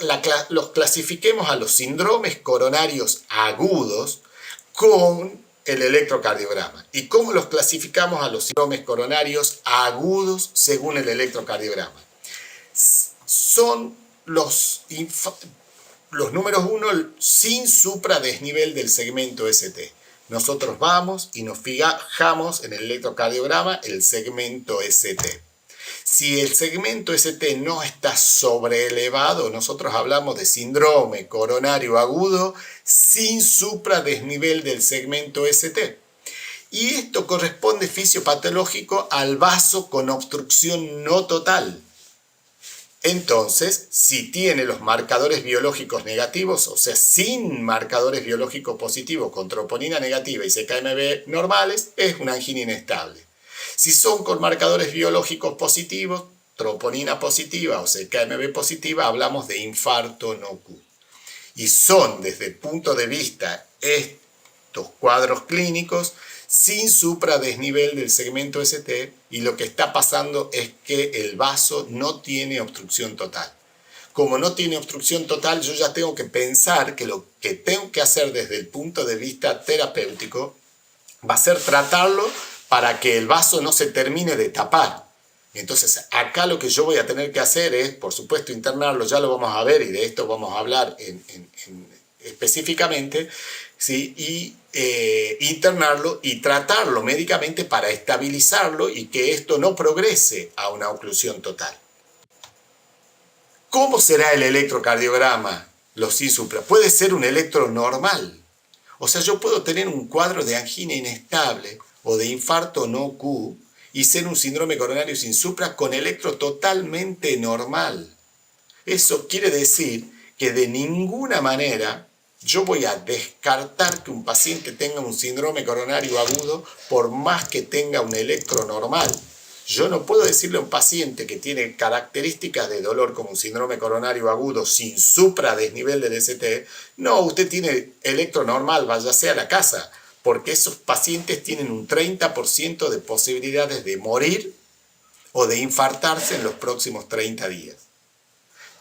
clasifiquemos a los síndromes coronarios agudos con el electrocardiograma. ¿Y cómo los clasificamos a los síndromes coronarios agudos según el electrocardiograma? Son los números 1 sin supradesnivel del segmento ST. Nosotros vamos y nos fijamos en el electrocardiograma el segmento ST. Si el segmento ST no está sobreelevado, nosotros hablamos de síndrome coronario agudo sin supradesnivel del segmento ST. Y esto corresponde fisiopatológico al vaso con obstrucción no total. Entonces, si tiene los marcadores biológicos negativos, o sea, sin marcadores biológicos positivos con troponina negativa y CKMB normales, es una angina inestable. Si son con marcadores biológicos positivos, troponina positiva o CKMB positiva, hablamos de infarto no Q. Y son, desde el punto de vista estos cuadros clínicos, sin supradesnivel del segmento ST, y lo que está pasando es que el vaso no tiene obstrucción total. Como no tiene obstrucción total, yo ya tengo que pensar que lo que tengo que hacer desde el punto de vista terapéutico va a ser tratarlo para que el vaso no se termine de tapar. Entonces, acá lo que yo voy a tener que hacer es, por supuesto, internarlo, ya lo vamos a ver y de esto vamos a hablar específicamente, ¿sí? Y internarlo y tratarlo médicamente para estabilizarlo y que esto no progrese a una oclusión total. ¿Cómo será el electrocardiograma? Los sin supra. Puede ser un electro normal. O sea, yo puedo tener un cuadro de angina inestable o de infarto no Q y ser un síndrome coronario sin supra con electro totalmente normal. Eso quiere decir que de ninguna manera yo voy a descartar que un paciente tenga un síndrome coronario agudo por más que tenga un electro normal. Yo no puedo decirle a un paciente que tiene características de dolor como un síndrome coronario agudo sin supradesnivel del ST, no, usted tiene electro normal, váyase a la casa, porque esos pacientes tienen un 30% de posibilidades de morir o de infartarse en los próximos 30 días.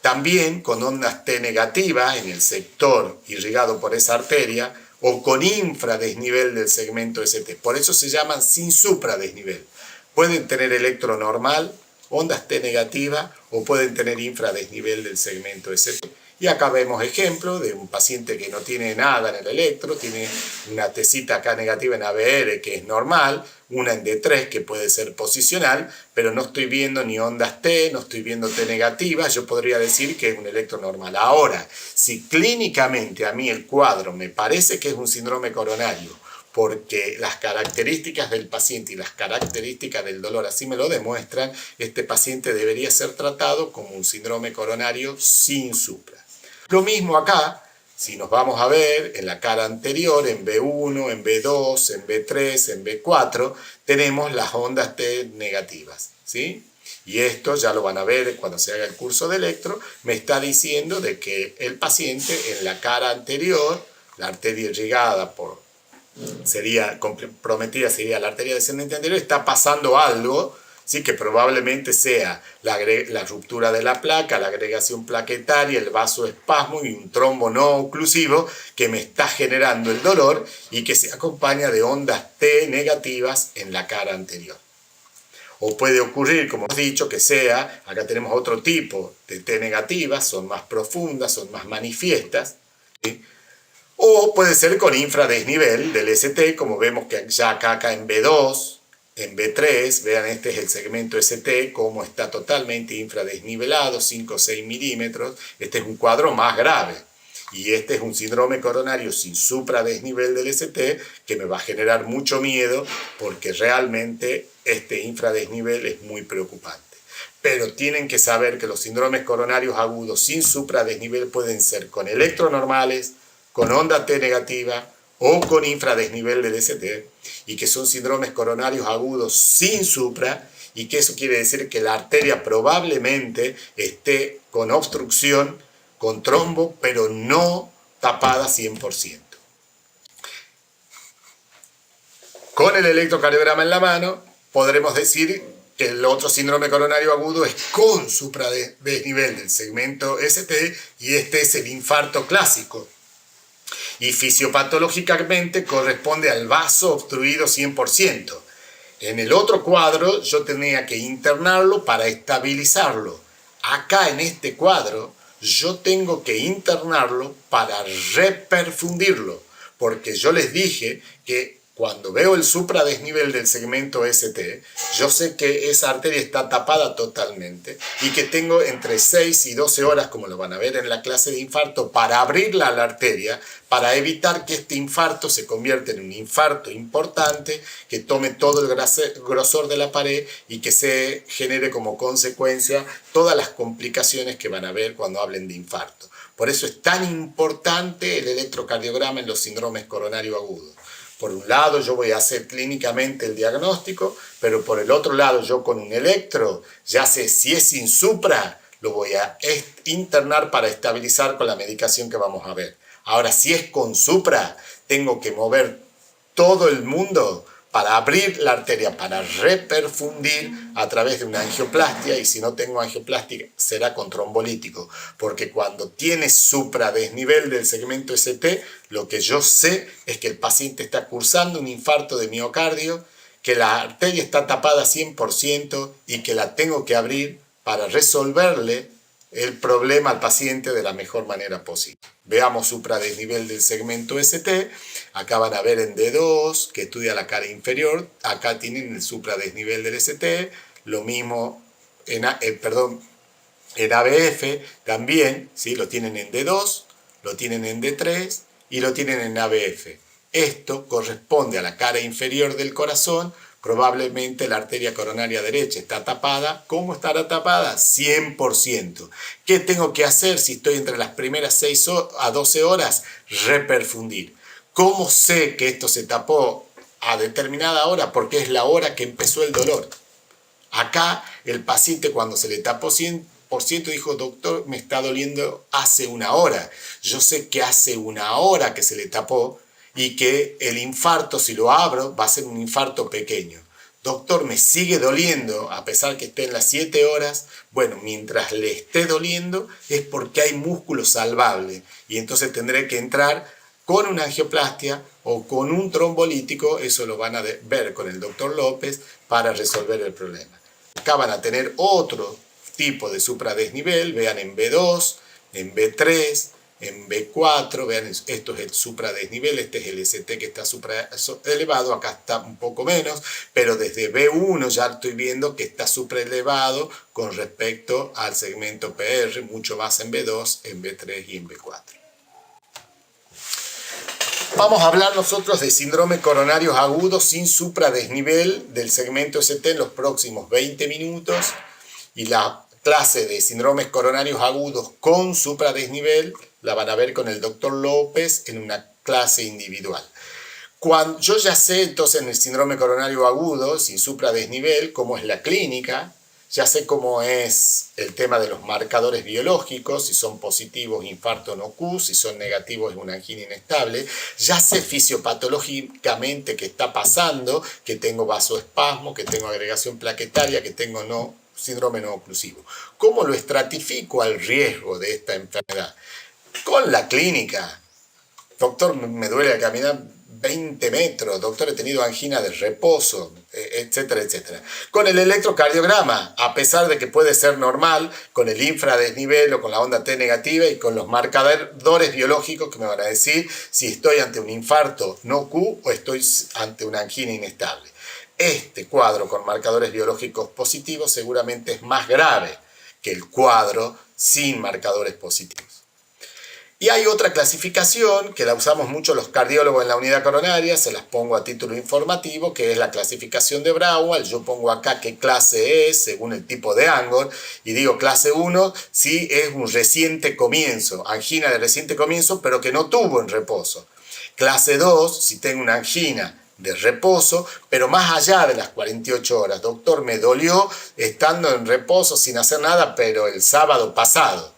También con ondas T negativas en el sector irrigado por esa arteria o con infradesnivel del segmento ST. Por eso se llaman sin supradesnivel. pueden tener electro normal, ondas T negativa o pueden tener infradesnivel del segmento ST. Y acá vemos ejemplo de un paciente que no tiene nada en el electro, tiene una Tcita acá negativa en ABR que es normal, una en D3 que puede ser posicional, pero no estoy viendo ni ondas T, no estoy viendo T negativas, yo podría decir que es un electro normal. Ahora, si clínicamente a mí el cuadro me parece que es un síndrome coronario, porque las características del paciente y las características del dolor así me lo demuestran, este paciente debería ser tratado como un síndrome coronario sin supra. Lo mismo acá, si nos vamos a ver en la cara anterior, en B1, en B2, en B3, en B4, tenemos las ondas T negativas, ¿sí? Y esto ya lo van a ver cuando se haga el curso de electro, me está diciendo de que el paciente en la cara anterior, la arteria irrigada sería comprometida, sería la arteria descendente anterior, está pasando algo, ¿sí? Que probablemente sea la ruptura de la placa, la agregación plaquetaria, el vasoespasmo y un trombo no oclusivo que me está generando el dolor y que se acompaña de ondas T negativas en la cara anterior. O puede ocurrir, como hemos dicho, que sea, acá tenemos otro tipo de T negativas, son más profundas, son más manifiestas, ¿sí? O puede ser con infradesnivel del ST, como vemos que ya acá en B2, en B3, vean, este es el segmento ST, como está totalmente infradesnivelado, 5 o 6 milímetros. Este es un cuadro más grave. Y este es un síndrome coronario sin supradesnivel del ST, que me va a generar mucho miedo, porque realmente este infradesnivel es muy preocupante. Pero tienen que saber que los síndromes coronarios agudos sin supradesnivel pueden ser con electronormales, con onda T negativa o con infradesnivel del ST, y que son síndromes coronarios agudos sin supra, y que eso quiere decir que la arteria probablemente esté con obstrucción, con trombo, pero no tapada 100%. Con el electrocardiograma en la mano podremos decir que el otro síndrome coronario agudo es con supradesnivel del segmento ST, y este es el infarto clásico. Y fisiopatológicamente corresponde al vaso obstruido 100%. En el otro cuadro yo tenía que internarlo para estabilizarlo. Acá en este cuadro yo tengo que internarlo para reperfundirlo, porque yo les dije que cuando veo el supradesnivel del segmento ST, yo sé que esa arteria está tapada totalmente y que tengo entre 6 y 12 horas, como lo van a ver en la clase de infarto, para abrirla a la arteria, para evitar que este infarto se convierta en un infarto importante, que tome todo el grosor de la pared y que se genere como consecuencia todas las complicaciones que van a ver cuando hablen de infarto. Por eso es tan importante el electrocardiograma en los síndromes coronarios agudos. Por un lado yo voy a hacer clínicamente el diagnóstico, pero por el otro lado yo con un electro, ya sé si es sin supra, lo voy a internar para estabilizar con la medicación que vamos a ver. Ahora, si es con supra, tengo que mover todo el mundo para abrir la arteria, para reperfundir a través de una angioplastia, y si no tengo angioplastia será con trombolítico, porque cuando tiene supradesnivel del segmento ST, lo que yo sé es que el paciente está cursando un infarto de miocardio, que la arteria está tapada 100% y que la tengo que abrir para resolverle el problema al paciente de la mejor manera posible. Veamos supradesnivel del segmento ST. Acá van a ver en D2, que estudia la cara inferior. Acá tienen el supradesnivel del ST. Lo mismo en ABF también, ¿sí? Lo tienen en D2, lo tienen en D3 y lo tienen en ABF. Esto corresponde a la cara inferior del corazón. Probablemente la arteria coronaria derecha está tapada. ¿Cómo estará tapada? 100%. ¿Qué tengo que hacer si estoy entre las primeras 6 a 12 horas? Reperfundir. ¿Cómo sé que esto se tapó a determinada hora? Porque es la hora que empezó el dolor. Acá el paciente cuando se le tapó 100% dijo, doctor, me está doliendo hace una hora. Yo sé que hace una hora que se le tapó y que el infarto, si lo abro, va a ser un infarto pequeño. Doctor, me sigue doliendo a pesar que esté en las 7 horas. Bueno, mientras le esté doliendo es porque hay músculo salvable y entonces tendré que entrar con una angioplastia o con un trombolítico. Eso lo van a ver con el doctor López para resolver el problema. Acá van a tener otro tipo de supradesnivel, vean en B2, en B3, en B4, vean, esto es el supradesnivel, este es el ST que está supra elevado, acá está un poco menos, pero desde B1 ya estoy viendo que está supraelevado con respecto al segmento PR, mucho más en B2, en B3 y en B4. Vamos a hablar nosotros de síndrome coronarios agudos sin supradesnivel del segmento ST en los próximos 20 minutos, y la clase de síndromes coronarios agudos con supradesnivel la van a ver con el doctor López en una clase individual. Cuando yo ya sé entonces en el síndrome coronario agudo sin supradesnivel cómo es la clínica, ya sé cómo es el tema de los marcadores biológicos, si son positivos, infarto no Q, si son negativos es una angina inestable, ya sé fisiopatológicamente qué está pasando, que tengo vasoespasmo, que tengo agregación plaquetaria, que tengo síndrome no oclusivo. ¿Cómo lo estratifico al riesgo de esta enfermedad? Con la clínica. Doctor, me duele caminar 20 metros. Doctor, he tenido angina de reposo, etcétera, etcétera. Con el electrocardiograma, a pesar de que puede ser normal, con el infradesnivel o con la onda T negativa y con los marcadores biológicos que me van a decir si estoy ante un infarto no Q o estoy ante una angina inestable. Este cuadro con marcadores biológicos positivos seguramente es más grave que el cuadro sin marcadores positivos. Y hay otra clasificación que la usamos mucho los cardiólogos en la unidad coronaria, se las pongo a título informativo, que es la clasificación de Braunwald. Yo pongo acá qué clase es según el tipo de Angor, y digo clase 1 si es un reciente comienzo, angina de reciente comienzo, pero que no tuvo en reposo. Clase 2 si tengo una angina de reposo, pero más allá de las 48 horas. Doctor, me dolió estando en reposo sin hacer nada, pero el sábado pasado.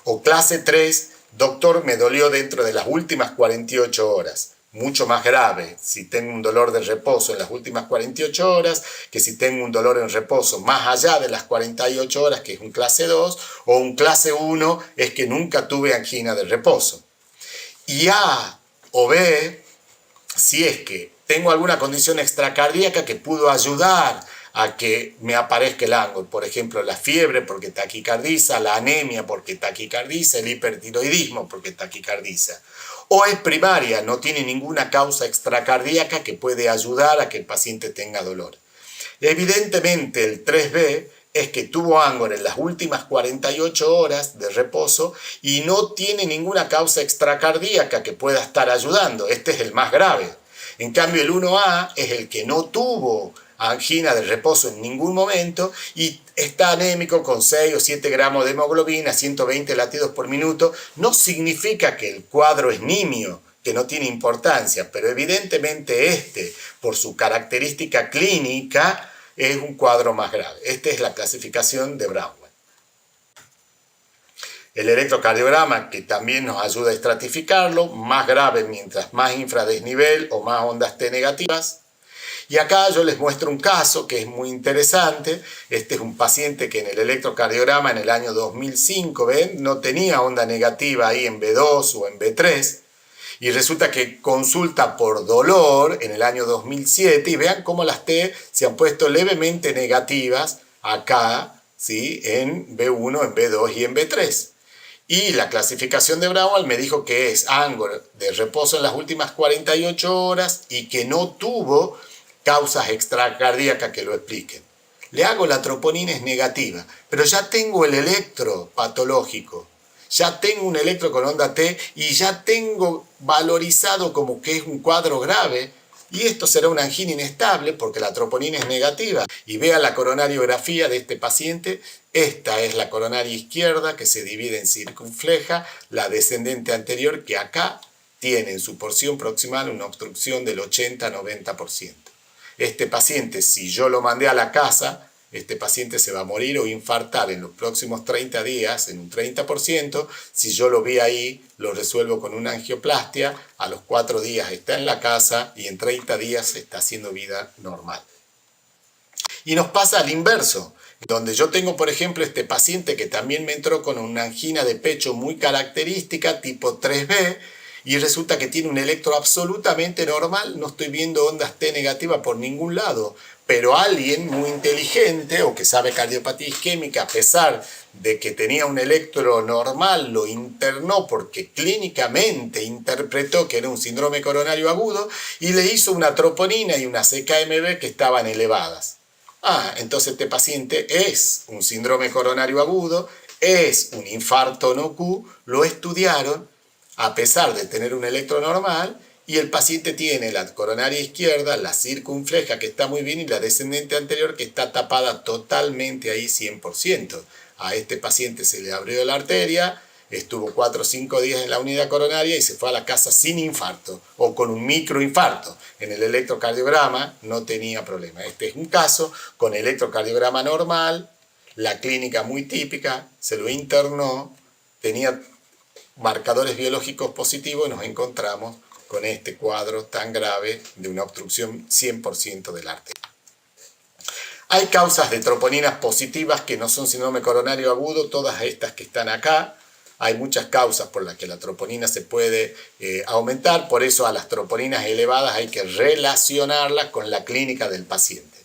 O clase 3, doctor, me dolió dentro de las últimas 48 horas. Mucho más grave si tengo un dolor de reposo en las últimas 48 horas que si tengo un dolor en reposo más allá de las 48 horas, que es un clase 2, o un clase 1 es que nunca tuve angina de reposo. Y A o B, si es que tengo alguna condición extracardíaca que pudo ayudar a que me aparezca el Angor, por ejemplo, la fiebre porque taquicardiza, la anemia porque taquicardiza, el hipertiroidismo porque taquicardiza. O es primaria, no tiene ninguna causa extracardíaca que puede ayudar a que el paciente tenga dolor. Evidentemente el 3B es que tuvo Angor en las últimas 48 horas de reposo y no tiene ninguna causa extracardíaca que pueda estar ayudando. Este es el más grave. En cambio el 1A es el que no tuvo angina de reposo en ningún momento y está anémico con 6 o 7 gramos de hemoglobina, 120 latidos por minuto. No significa que el cuadro es nimio, que no tiene importancia, pero evidentemente por su característica clínica, es un cuadro más grave. Esta es la clasificación de Braunwald. El electrocardiograma, que también nos ayuda a estratificarlo, más grave mientras más infradesnivel o más ondas T negativas. Y acá yo les muestro un caso que es muy interesante. Este es un paciente que en el electrocardiograma en el año 2005, ¿ven? No tenía onda negativa ahí en B2 o en B3. Y resulta que consulta por dolor en el año 2007 y vean cómo las T se han puesto levemente negativas acá, ¿sí? En B1, en B2 y en B3. Y la clasificación de Braunwald me dijo que es Angor de reposo en las últimas 48 horas y que no tuvo causas extracardíacas que lo expliquen. Le hago la troponina es negativa, pero ya tengo el electro patológico. Ya tengo un electro con onda T y ya tengo valorizado como que es un cuadro grave. Y esto será una angina inestable porque la troponina es negativa. Y vean la coronariografía de este paciente. Esta es la coronaria izquierda que se divide en circunfleja, la descendente anterior que acá tiene en su porción proximal una obstrucción del 80-90%. Este paciente, si yo lo mandé a la casa, este paciente se va a morir o infartar en los próximos 30 días en un 30%. Si yo lo vi ahí, lo resuelvo con una angioplastia, a los 4 días está en la casa y en 30 días está haciendo vida normal. Y nos pasa al inverso, donde yo tengo, por ejemplo, este paciente que también me entró con una angina de pecho muy característica, tipo 3B, y resulta que tiene un electro absolutamente normal, no estoy viendo ondas T negativas por ningún lado. Pero alguien muy inteligente o que sabe cardiopatía isquémica, a pesar de que tenía un electro normal, lo internó porque clínicamente interpretó que era un síndrome coronario agudo y le hizo una troponina y una CKMB que estaban elevadas. Entonces este paciente es un síndrome coronario agudo, es un infarto no Q, lo estudiaron a pesar de tener un electro normal, y el paciente tiene la coronaria izquierda, la circunfleja que está muy bien y la descendente anterior que está tapada totalmente ahí 100%. A este paciente se le abrió la arteria, estuvo 4 o 5 días en la unidad coronaria y se fue a la casa sin infarto o con un microinfarto. En el electrocardiograma no tenía problema. Este es un caso con electrocardiograma normal, la clínica muy típica, se lo internó, tenía marcadores biológicos positivos y nos encontramos con este cuadro tan grave de una obstrucción 100% del arteria. Hay causas de troponinas positivas que no son síndrome coronario agudo, todas estas que están acá. Hay muchas causas por las que la troponina se puede aumentar, por eso a las troponinas elevadas hay que relacionarlas con la clínica del paciente.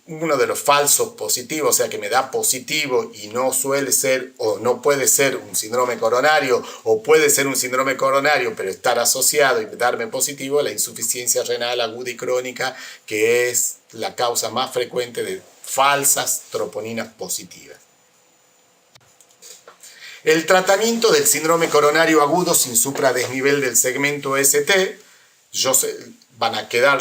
Uno de los falsos positivos, o sea que me da positivo y no suele ser o no puede ser un síndrome coronario, o puede ser un síndrome coronario pero estar asociado y darme positivo, la insuficiencia renal aguda y crónica, que es la causa más frecuente de falsas troponinas positivas. El tratamiento del síndrome coronario agudo sin supradesnivel del segmento ST, van a quedar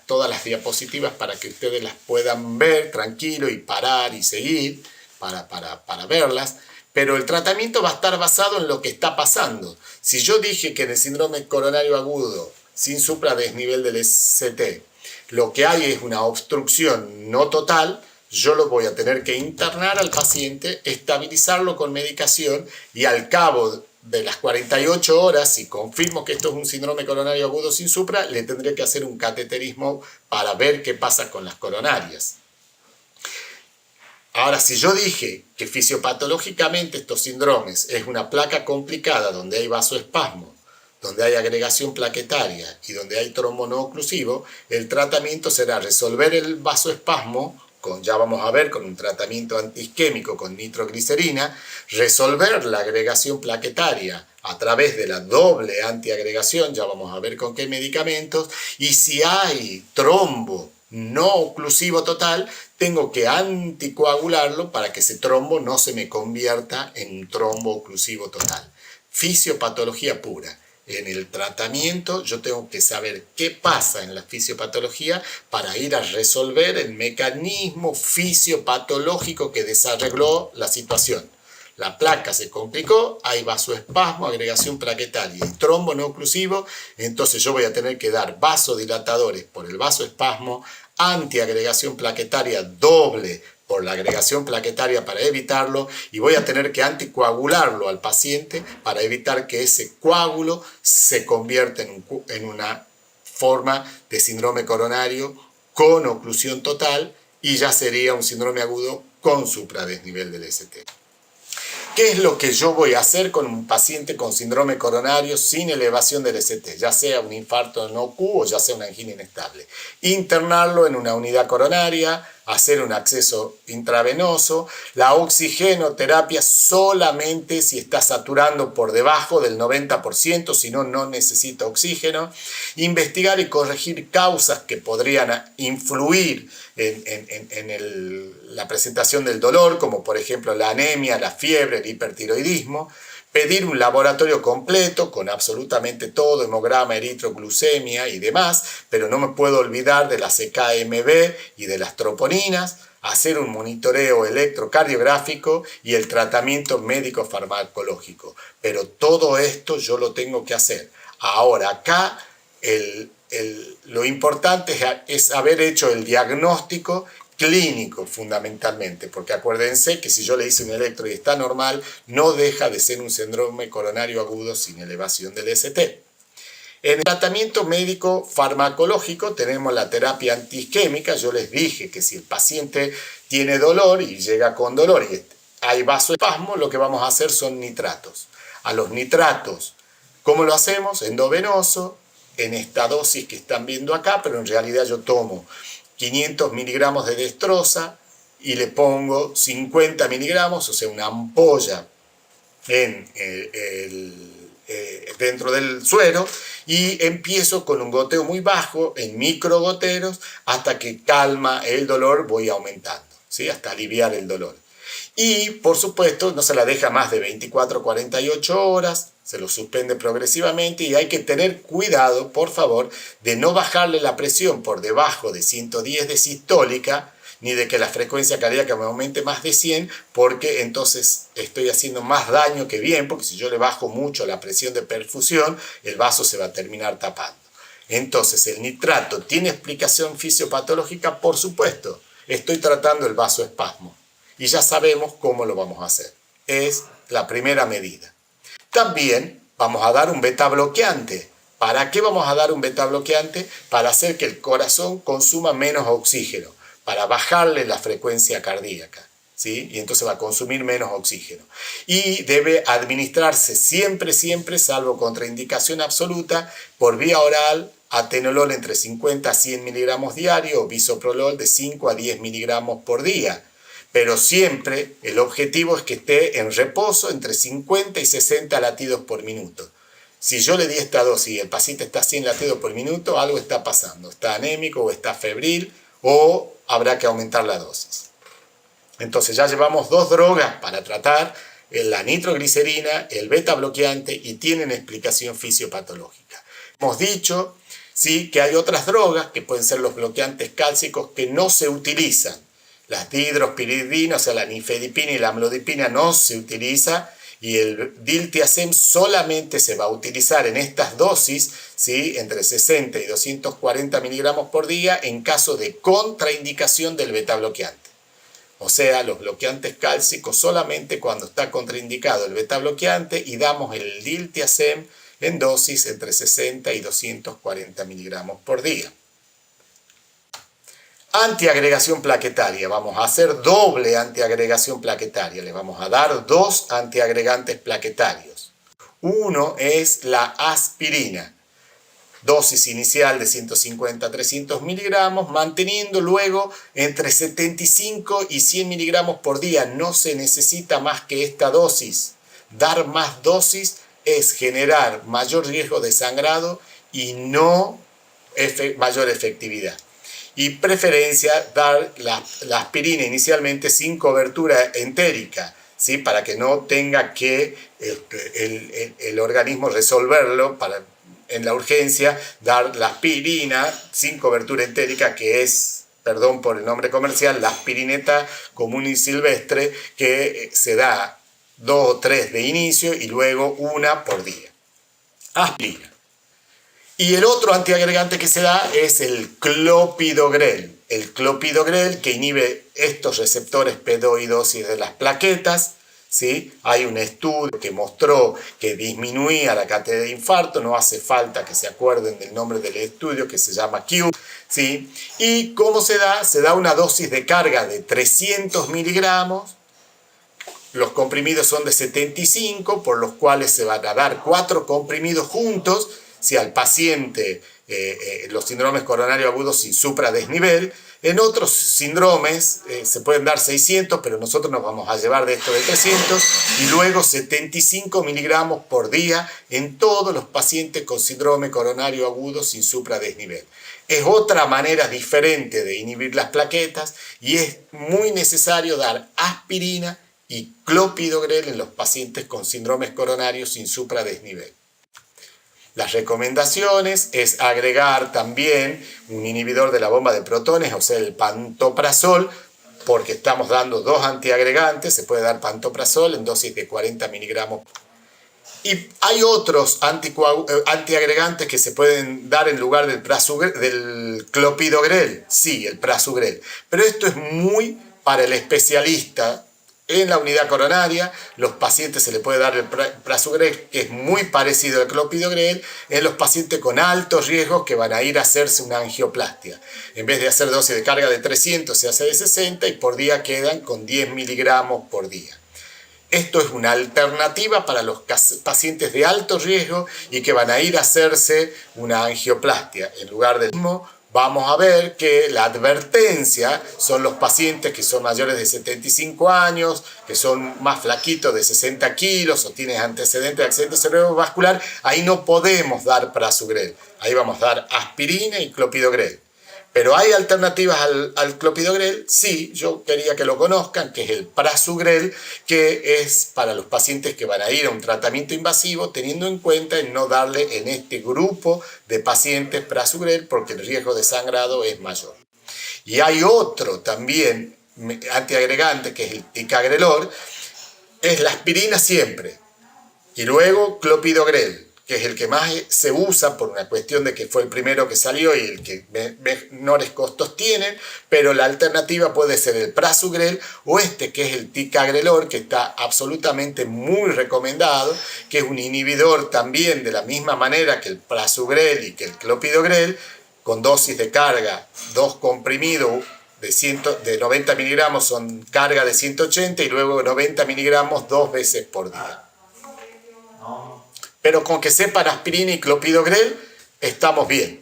todas las diapositivas para que ustedes las puedan ver tranquilo y parar y seguir para verlas, pero el tratamiento va a estar basado en lo que está pasando. Si yo dije que en el síndrome coronario agudo sin supradesnivel del ST lo que hay es una obstrucción no total, yo lo voy a tener que internar al paciente, estabilizarlo con medicación y al cabo de las 48 horas, si confirmo que esto es un síndrome coronario agudo sin supra, le tendré que hacer un cateterismo para ver qué pasa con las coronarias. Ahora, si yo dije que fisiopatológicamente estos síndromes es una placa complicada donde hay vasoespasmo, donde hay agregación plaquetaria y donde hay trombo no oclusivo, el tratamiento será resolver el vasoespasmo, ya vamos a ver, con un tratamiento antiisquémico con nitroglicerina, resolver la agregación plaquetaria a través de la doble antiagregación, ya vamos a ver con qué medicamentos, y si hay trombo no oclusivo total, tengo que anticoagularlo para que ese trombo no se me convierta en un trombo oclusivo total. Fisiopatología pura. En el tratamiento yo tengo que saber qué pasa en la fisiopatología para ir a resolver el mecanismo fisiopatológico que desarregló la situación. La placa se complicó, hay vasoespasmo, agregación plaquetaria y trombo no oclusivo, entonces yo voy a tener que dar vasodilatadores por el vasoespasmo, antiagregación plaquetaria doble por la agregación plaquetaria para evitarlo, y voy a tener que anticoagularlo al paciente para evitar que ese coágulo se convierta en una forma de síndrome coronario con oclusión total y ya sería un síndrome agudo con supradesnivel del ST. ¿Qué es lo que yo voy a hacer con un paciente con síndrome coronario sin elevación del ST? Ya sea un infarto no Q o ya sea una angina inestable. Internarlo en una unidad coronaria, hacer un acceso intravenoso, la oxigenoterapia solamente si está saturando por debajo del 90%, si no, no necesita oxígeno, investigar y corregir causas que podrían influir en la presentación del dolor, como por ejemplo la anemia, la fiebre, el hipertiroidismo, pedir un laboratorio completo con absolutamente todo, hemograma, eritroglucemia y demás, pero no me puedo olvidar de la CKMB y de las troponinas, hacer un monitoreo electrocardiográfico y el tratamiento médico farmacológico. Pero todo esto yo lo tengo que hacer. Ahora, acá lo importante es haber hecho el diagnóstico clínico fundamentalmente, porque acuérdense que si yo le hice un electro y está normal, no deja de ser un síndrome coronario agudo sin elevación del ST. En el tratamiento médico farmacológico tenemos la terapia antiisquémica. Yo les dije que si el paciente tiene dolor y llega con dolor y hay vasoespasmo, lo que vamos a hacer son nitratos. A los nitratos ¿Cómo lo hacemos? Endovenoso, en esta dosis que están viendo acá, pero en realidad yo tomo 500 miligramos de dextrosa y le pongo 50 miligramos, o sea, una ampolla dentro del suero, y empiezo con un goteo muy bajo, en microgoteros, hasta que calma el dolor, voy aumentando, ¿sí? Hasta aliviar el dolor. Y, por supuesto, no se la deja más de 24 a 48 horas, se lo suspende progresivamente y hay que tener cuidado, por favor, de no bajarle la presión por debajo de 110 de sistólica, ni de que la frecuencia cardíaca me aumente más de 100, porque entonces estoy haciendo más daño que bien, porque si yo le bajo mucho la presión de perfusión, el vaso se va a terminar tapando. Entonces, ¿el nitrato tiene explicación fisiopatológica? Por supuesto. Estoy tratando el vasoespasmo y ya sabemos cómo lo vamos a hacer. Es la primera medida. También vamos a dar un beta bloqueante. ¿Para qué vamos a dar un beta bloqueante? Para hacer que el corazón consuma menos oxígeno, para bajarle la frecuencia cardíaca, ¿sí? Y entonces va a consumir menos oxígeno. Y debe administrarse siempre, salvo contraindicación absoluta, por vía oral, atenolol entre 50 a 100 miligramos diario o bisoprolol de 5 a 10 miligramos por día. Pero siempre el objetivo es que esté en reposo entre 50 y 60 latidos por minuto. Si yo le di esta dosis y el paciente está a 100 latidos por minuto, algo está pasando. Está anémico o está febril o habrá que aumentar la dosis. Entonces ya llevamos 2 drogas para tratar, la nitroglicerina, el beta bloqueante, y tienen explicación fisiopatológica. Hemos dicho, sí, que hay otras drogas que pueden ser los bloqueantes cálcicos que no se utilizan. Las dihidrospiridina, o sea, la nifedipina y la amlodipina no se utiliza, y el diltiazem solamente se va a utilizar en estas dosis, ¿sí? Entre 60 y 240 miligramos por día en caso de contraindicación del beta bloqueante. O sea, los bloqueantes cálcicos solamente cuando está contraindicado el beta bloqueante, y damos el diltiazem en dosis entre 60 y 240 miligramos por día. Antiagregación plaquetaria. Vamos a hacer doble antiagregación plaquetaria. Le vamos a dar 2 antiagregantes plaquetarios. Uno es la aspirina. Dosis inicial de 150 a 300 miligramos, manteniendo luego entre 75 y 100 miligramos por día. No se necesita más que esta dosis. Dar más dosis es generar mayor riesgo de sangrado y no mayor efectividad. Y preferencia dar la aspirina inicialmente sin cobertura entérica, ¿sí? Para que no tenga que el organismo resolverlo en la urgencia, dar la aspirina sin cobertura entérica, que es, perdón por el nombre comercial, la aspirineta común y silvestre, que se da 2 o 3 de inicio y luego 1 por día. Aspirina. Y el otro antiagregante que se da es el clopidogrel. El clopidogrel, que inhibe estos receptores pedoidosis de las plaquetas, ¿sí? Hay un estudio que mostró que disminuía la cantidad de infarto, no hace falta que se acuerden del nombre del estudio, que se llama Q, ¿sí? ¿Y cómo se da? Se da una dosis de carga de 300 miligramos. Los comprimidos son de 75, por los cuales se van a dar 4 comprimidos juntos, si al paciente los síndromes coronarios agudos sin supradesnivel. En otros síndromes se pueden dar 600, pero nosotros nos vamos a llevar de esto de 300, y luego 75 miligramos por día en todos los pacientes con síndrome coronario agudo sin supradesnivel. Es otra manera diferente de inhibir las plaquetas, y es muy necesario dar aspirina y clopidogrel en los pacientes con síndromes coronarios sin supradesnivel. Las recomendaciones es agregar también un inhibidor de la bomba de protones, o sea, el pantoprazol, porque estamos dando 2 antiagregantes. Se puede dar pantoprazol en dosis de 40 miligramos. Y hay otros antiagregantes que se pueden dar en lugar del clopidogrel. Sí, el prasugrel. Pero esto es muy para el especialista. En la unidad coronaria, los pacientes se le puede dar el prasugrel, que es muy parecido al clopidogrel, en los pacientes con altos riesgos que van a ir a hacerse una angioplastia. En vez de hacer dosis de carga de 300, se hace de 60, y por día quedan con 10 miligramos por día. Esto es una alternativa para los pacientes de alto riesgo y que van a ir a hacerse una angioplastia. En lugar del mismo, vamos a ver que la advertencia son los pacientes que son mayores de 75 años, que son más flaquitos de 60 kilos o tienen antecedentes de accidente cerebrovascular. Ahí no podemos dar prasugrel. Ahí vamos a dar aspirina y clopidogrel. Pero hay alternativas al clopidogrel, sí, yo quería que lo conozcan, que es el prasugrel, que es para los pacientes que van a ir a un tratamiento invasivo, teniendo en cuenta en no darle en este grupo de pacientes prasugrel porque el riesgo de sangrado es mayor. Y hay otro también antiagregante, que es el ticagrelor, es la aspirina siempre, y luego clopidogrel, que es el que más se usa por una cuestión de que fue el primero que salió y el que menores costos tienen, pero la alternativa puede ser el prasugrel o este que es el ticagrelor, que está absolutamente muy recomendado, que es un inhibidor también de la misma manera que el prasugrel y que el clopidogrel, con dosis de carga, 2 comprimidos de 90 miligramos son carga de 180 y luego 90 miligramos 2 veces por día. Pero con que sepan aspirina y clopidogrel, estamos bien.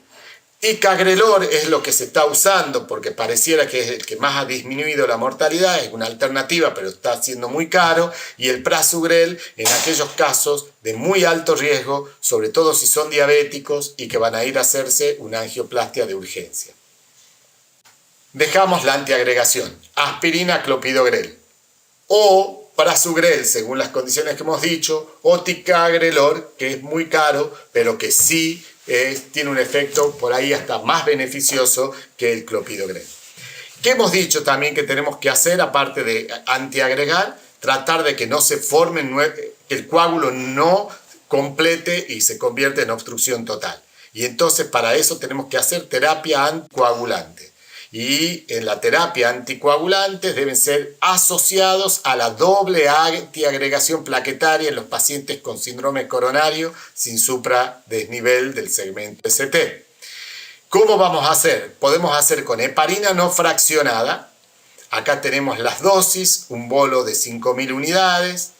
Ticagrelor es lo que se está usando porque pareciera que es el que más ha disminuido la mortalidad, es una alternativa, pero está siendo muy caro. Y el prasugrel en aquellos casos de muy alto riesgo, sobre todo si son diabéticos y que van a ir a hacerse una angioplastia de urgencia. Dejamos la antiagregación, aspirina, clopidogrel. O prasugrel, según las condiciones que hemos dicho, o ticagrelor, que es muy caro, pero que sí tiene un efecto por ahí hasta más beneficioso que el clopidogrel. ¿Qué hemos dicho también que tenemos que hacer, aparte de antiagregar? Tratar de que no se formen, que el coágulo no complete y se convierte en obstrucción total. Y entonces para eso tenemos que hacer terapia anticoagulante. Y en la terapia anticoagulante deben ser asociados a la doble antiagregación plaquetaria en los pacientes con síndrome coronario sin supradesnivel del segmento ST. ¿Cómo vamos a hacer? Podemos hacer con heparina no fraccionada. Acá tenemos las dosis, un bolo de 5.000 unidades.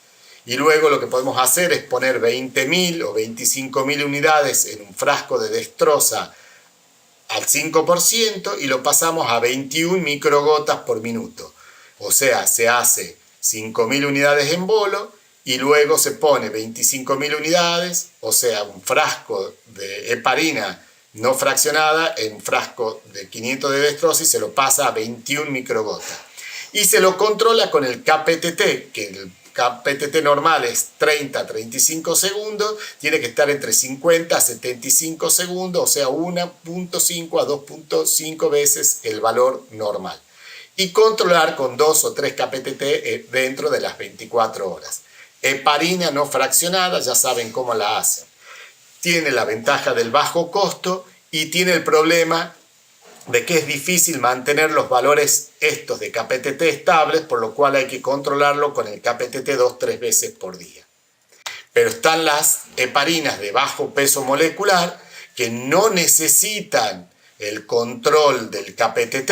Y luego lo que podemos hacer es poner 20.000 o 25.000 unidades en un frasco de dextrosa al 5% y lo pasamos a 21 microgotas por minuto. O sea, se hace 5.000 unidades en bolo y luego se pone 25.000 unidades, o sea, un frasco de heparina no fraccionada en un frasco de 500 de dextrosa y se lo pasa a 21 microgotas. Y se lo controla con el KPTT, que el KPTT normal es 30 a 35 segundos, tiene que estar entre 50 a 75 segundos, o sea, 1.5 a 2.5 veces el valor normal. Y controlar con 2 o 3 KPTT dentro de las 24 horas. Heparina no fraccionada, ya saben cómo la hacen. Tiene la ventaja del bajo costo y tiene el problema de que es difícil mantener los valores estos de KPTT estables, por lo cual hay que controlarlo con el KPTT 2-3 veces por día. Pero están las heparinas de bajo peso molecular que no necesitan el control del KPTT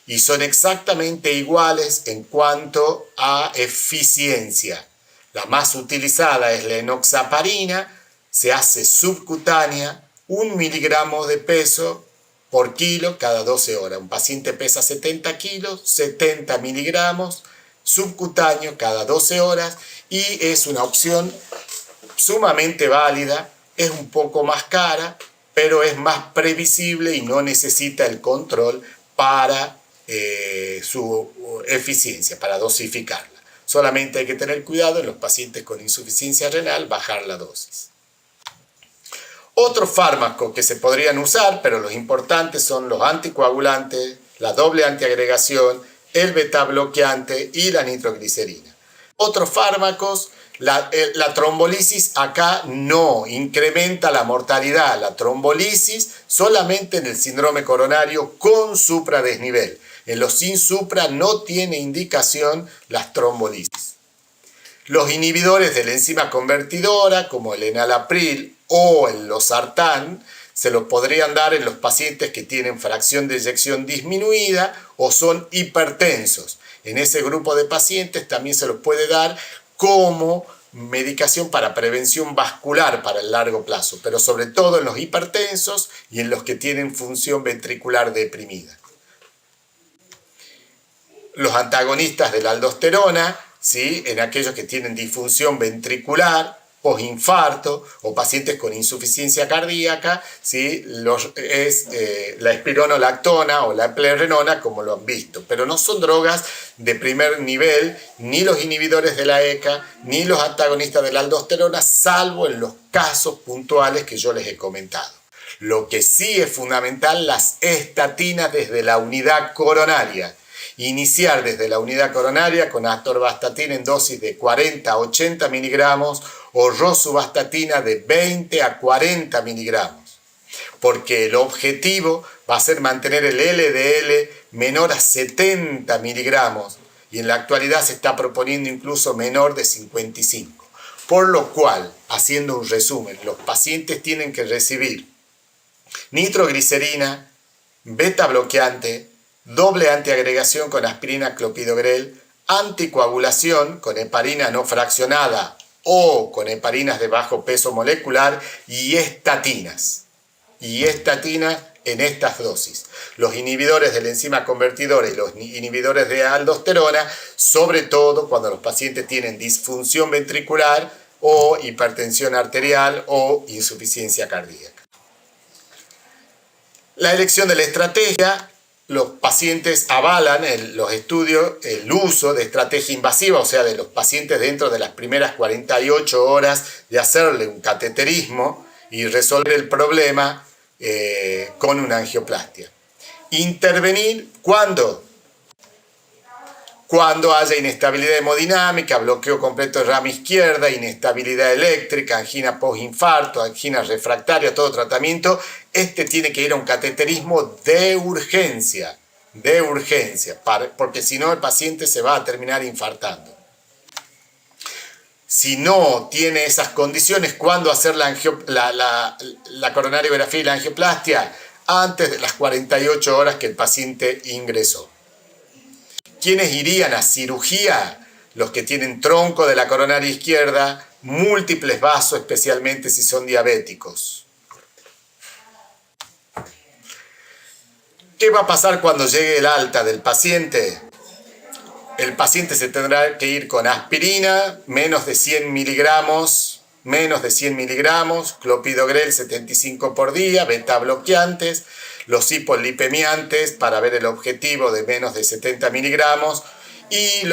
y son exactamente iguales en cuanto a eficiencia. La más utilizada es la enoxaparina, se hace subcutánea, 1 miligramo de peso por kilo cada 12 horas. Un paciente pesa 70 kilos, 70 miligramos, subcutáneo cada 12 horas y es una opción sumamente válida, es un poco más cara, pero es más previsible y no necesita el control para su eficiencia, para dosificarla. Solamente hay que tener cuidado en los pacientes con insuficiencia renal, bajar la dosis. Otros fármacos que se podrían usar, pero los importantes son los anticoagulantes, la doble antiagregación, el beta bloqueante y la nitroglicerina. Otros fármacos, la trombolisis acá no incrementa la mortalidad. La trombolisis solamente en el síndrome coronario con supradesnivel. En los sin supra no tiene indicación las trombolisis. Los inhibidores de la enzima convertidora, como el enalapril o el losartán, se los podrían dar en los pacientes que tienen fracción de eyección disminuida o son hipertensos. En ese grupo de pacientes también se los puede dar como medicación para prevención vascular para el largo plazo, pero sobre todo en los hipertensos y en los que tienen función ventricular deprimida. Los antagonistas de la aldosterona, ¿sí?, en aquellos que tienen disfunción ventricular, posinfarto o pacientes con insuficiencia cardíaca, ¿sí?, la espironolactona o la eplerenona, como lo han visto. Pero no son drogas de primer nivel, ni los inhibidores de la ECA, ni los antagonistas de la aldosterona, salvo en los casos puntuales que yo les he comentado. Lo que sí es fundamental, las estatinas desde la unidad coronaria. Iniciar desde la unidad coronaria con atorvastatina en dosis de 40 a 80 miligramos o rosuvastatina de 20 a 40 miligramos. Porque el objetivo va a ser mantener el LDL menor a 70 miligramos y en la actualidad se está proponiendo incluso menor de 55. Por lo cual, haciendo un resumen, los pacientes tienen que recibir nitroglicerina, beta bloqueante, doble antiagregación con aspirina clopidogrel, anticoagulación con heparina no fraccionada o con heparinas de bajo peso molecular y estatinas. Y estatinas en estas dosis. Los inhibidores de la enzima convertidora y los inhibidores de aldosterona, sobre todo cuando los pacientes tienen disfunción ventricular o hipertensión arterial o insuficiencia cardíaca. La elección de la estrategia. Los pacientes avalan en los estudios el uso de estrategia invasiva, o sea, de los pacientes dentro de las primeras 48 horas de hacerle un cateterismo y resolver el problema con una angioplastia. Intervenir ¿cuándo? Cuando haya inestabilidad hemodinámica, bloqueo completo de rama izquierda, inestabilidad eléctrica, angina postinfarto, angina refractaria, todo tratamiento, tiene que ir a un cateterismo de urgencia, porque si no el paciente se va a terminar infartando. Si no tiene esas condiciones, ¿cuándo hacer la coronariografía y la angioplastia? Antes de las 48 horas que el paciente ingresó. ¿Quiénes irían a cirugía? Los que tienen tronco de la coronaria izquierda, múltiples vasos, especialmente si son diabéticos. ¿Qué va a pasar cuando llegue el alta del paciente? El paciente se tendrá que ir con aspirina, menos de 100 miligramos, clopidogrel 75 por día, beta bloqueantes, los hipolipemiantes para ver el objetivo de menos de 70 miligramos y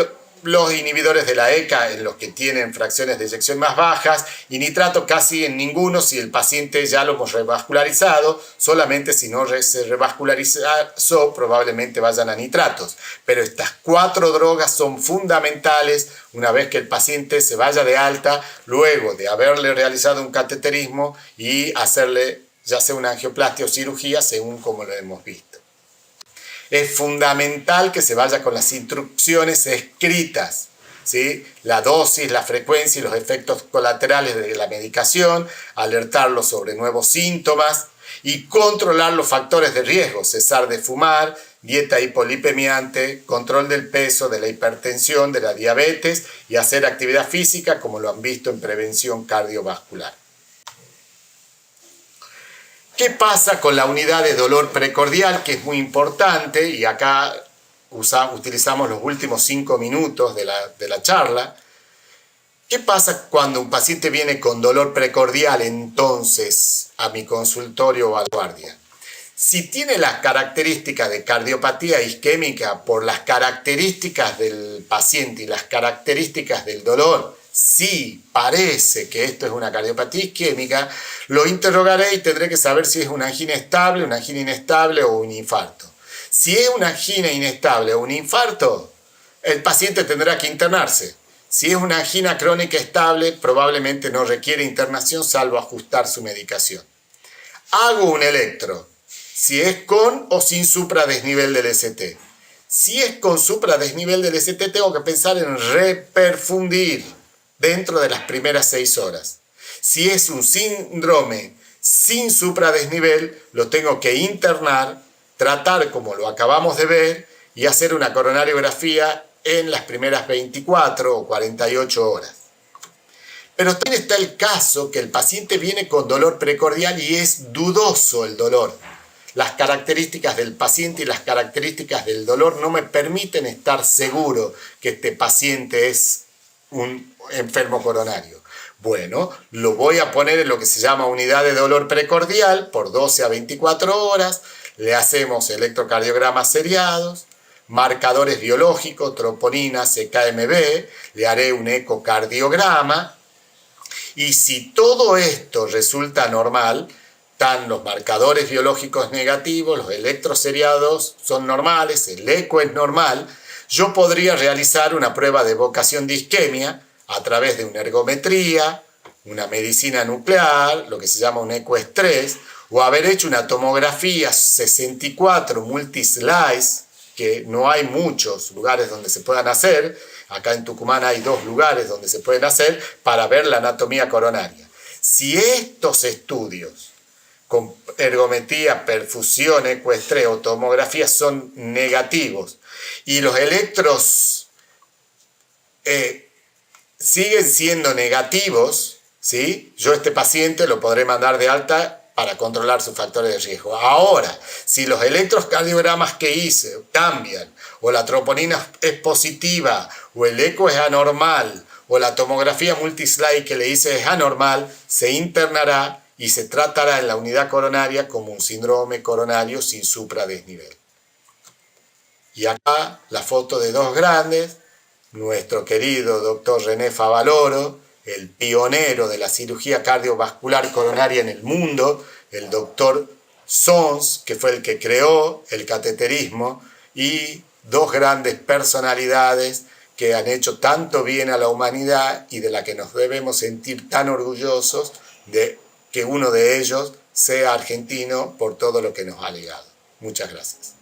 los inhibidores de la ECA en los que tienen fracciones de eyección más bajas y nitrato casi en ninguno si el paciente ya lo hemos revascularizado, solamente si no se revascularizó probablemente vayan a nitratos. Pero estas 4 drogas son fundamentales una vez que el paciente se vaya de alta, luego de haberle realizado un cateterismo y hacerle ya sea una angioplastia o cirugía según como lo hemos visto. Es fundamental que se vaya con las instrucciones escritas, ¿sí? La dosis, la frecuencia y los efectos colaterales de la medicación, alertarlos sobre nuevos síntomas y controlar los factores de riesgo, cesar de fumar, dieta hipolipemiante, control del peso, de la hipertensión, de la diabetes y hacer actividad física como lo han visto en prevención cardiovascular. ¿Qué pasa con la unidad de dolor precordial? Que es muy importante y acá utilizamos los últimos 5 minutos de la charla. ¿Qué pasa cuando un paciente viene con dolor precordial entonces a mi consultorio o a la guardia? Si tiene las características de cardiopatía isquémica por las características del paciente y las características del dolor, si parece que esto es una cardiopatía isquémica, lo interrogaré y tendré que saber si es una angina estable, una angina inestable o un infarto. Si es una angina inestable o un infarto, el paciente tendrá que internarse. Si es una angina crónica estable, probablemente no requiere internación salvo ajustar su medicación. Hago un electro, si es con o sin supradesnivel del ST. Si es con supradesnivel del ST, tengo que pensar en reperfundir dentro de las primeras 6 horas. Si es un síndrome sin supradesnivel, lo tengo que internar, tratar como lo acabamos de ver y hacer una coronariografía en las primeras 24 o 48 horas. Pero también está el caso que el paciente viene con dolor precordial y es dudoso el dolor. Las características del paciente y las características del dolor no me permiten estar seguro que este paciente es un enfermo coronario. Bueno, lo voy a poner en lo que se llama unidad de dolor precordial por 12 a 24 horas. Le hacemos electrocardiogramas seriados, marcadores biológicos, troponina, CKMB, le haré un ecocardiograma. Y si todo esto resulta normal, están los marcadores biológicos negativos, los electroseriados son normales, el eco es normal, yo podría realizar una prueba de evocación de isquemia a través de una ergometría, una medicina nuclear, lo que se llama un ecoestrés, o haber hecho una tomografía 64 multislice, que no hay muchos lugares donde se puedan hacer, acá en Tucumán hay 2 lugares donde se pueden hacer para ver la anatomía coronaria. Si estos estudios con ergometría, perfusión, ecoestrés o tomografía son negativos y los electros siguen siendo negativos, ¿sí? Yo a este paciente lo podré mandar de alta para controlar sus factores de riesgo. Ahora, si los electrocardiogramas que hice cambian, o la troponina es positiva, o el eco es anormal, o la tomografía multislide que le hice es anormal, se internará y se tratará en la unidad coronaria como un síndrome coronario sin supradesnivel. Y acá la foto de 2 grandes, nuestro querido doctor René Favaloro, el pionero de la cirugía cardiovascular coronaria en el mundo, el doctor Sons, que fue el que creó el cateterismo, y 2 grandes personalidades que han hecho tanto bien a la humanidad y de la que nos debemos sentir tan orgullosos de que uno de ellos sea argentino por todo lo que nos ha legado. Muchas gracias.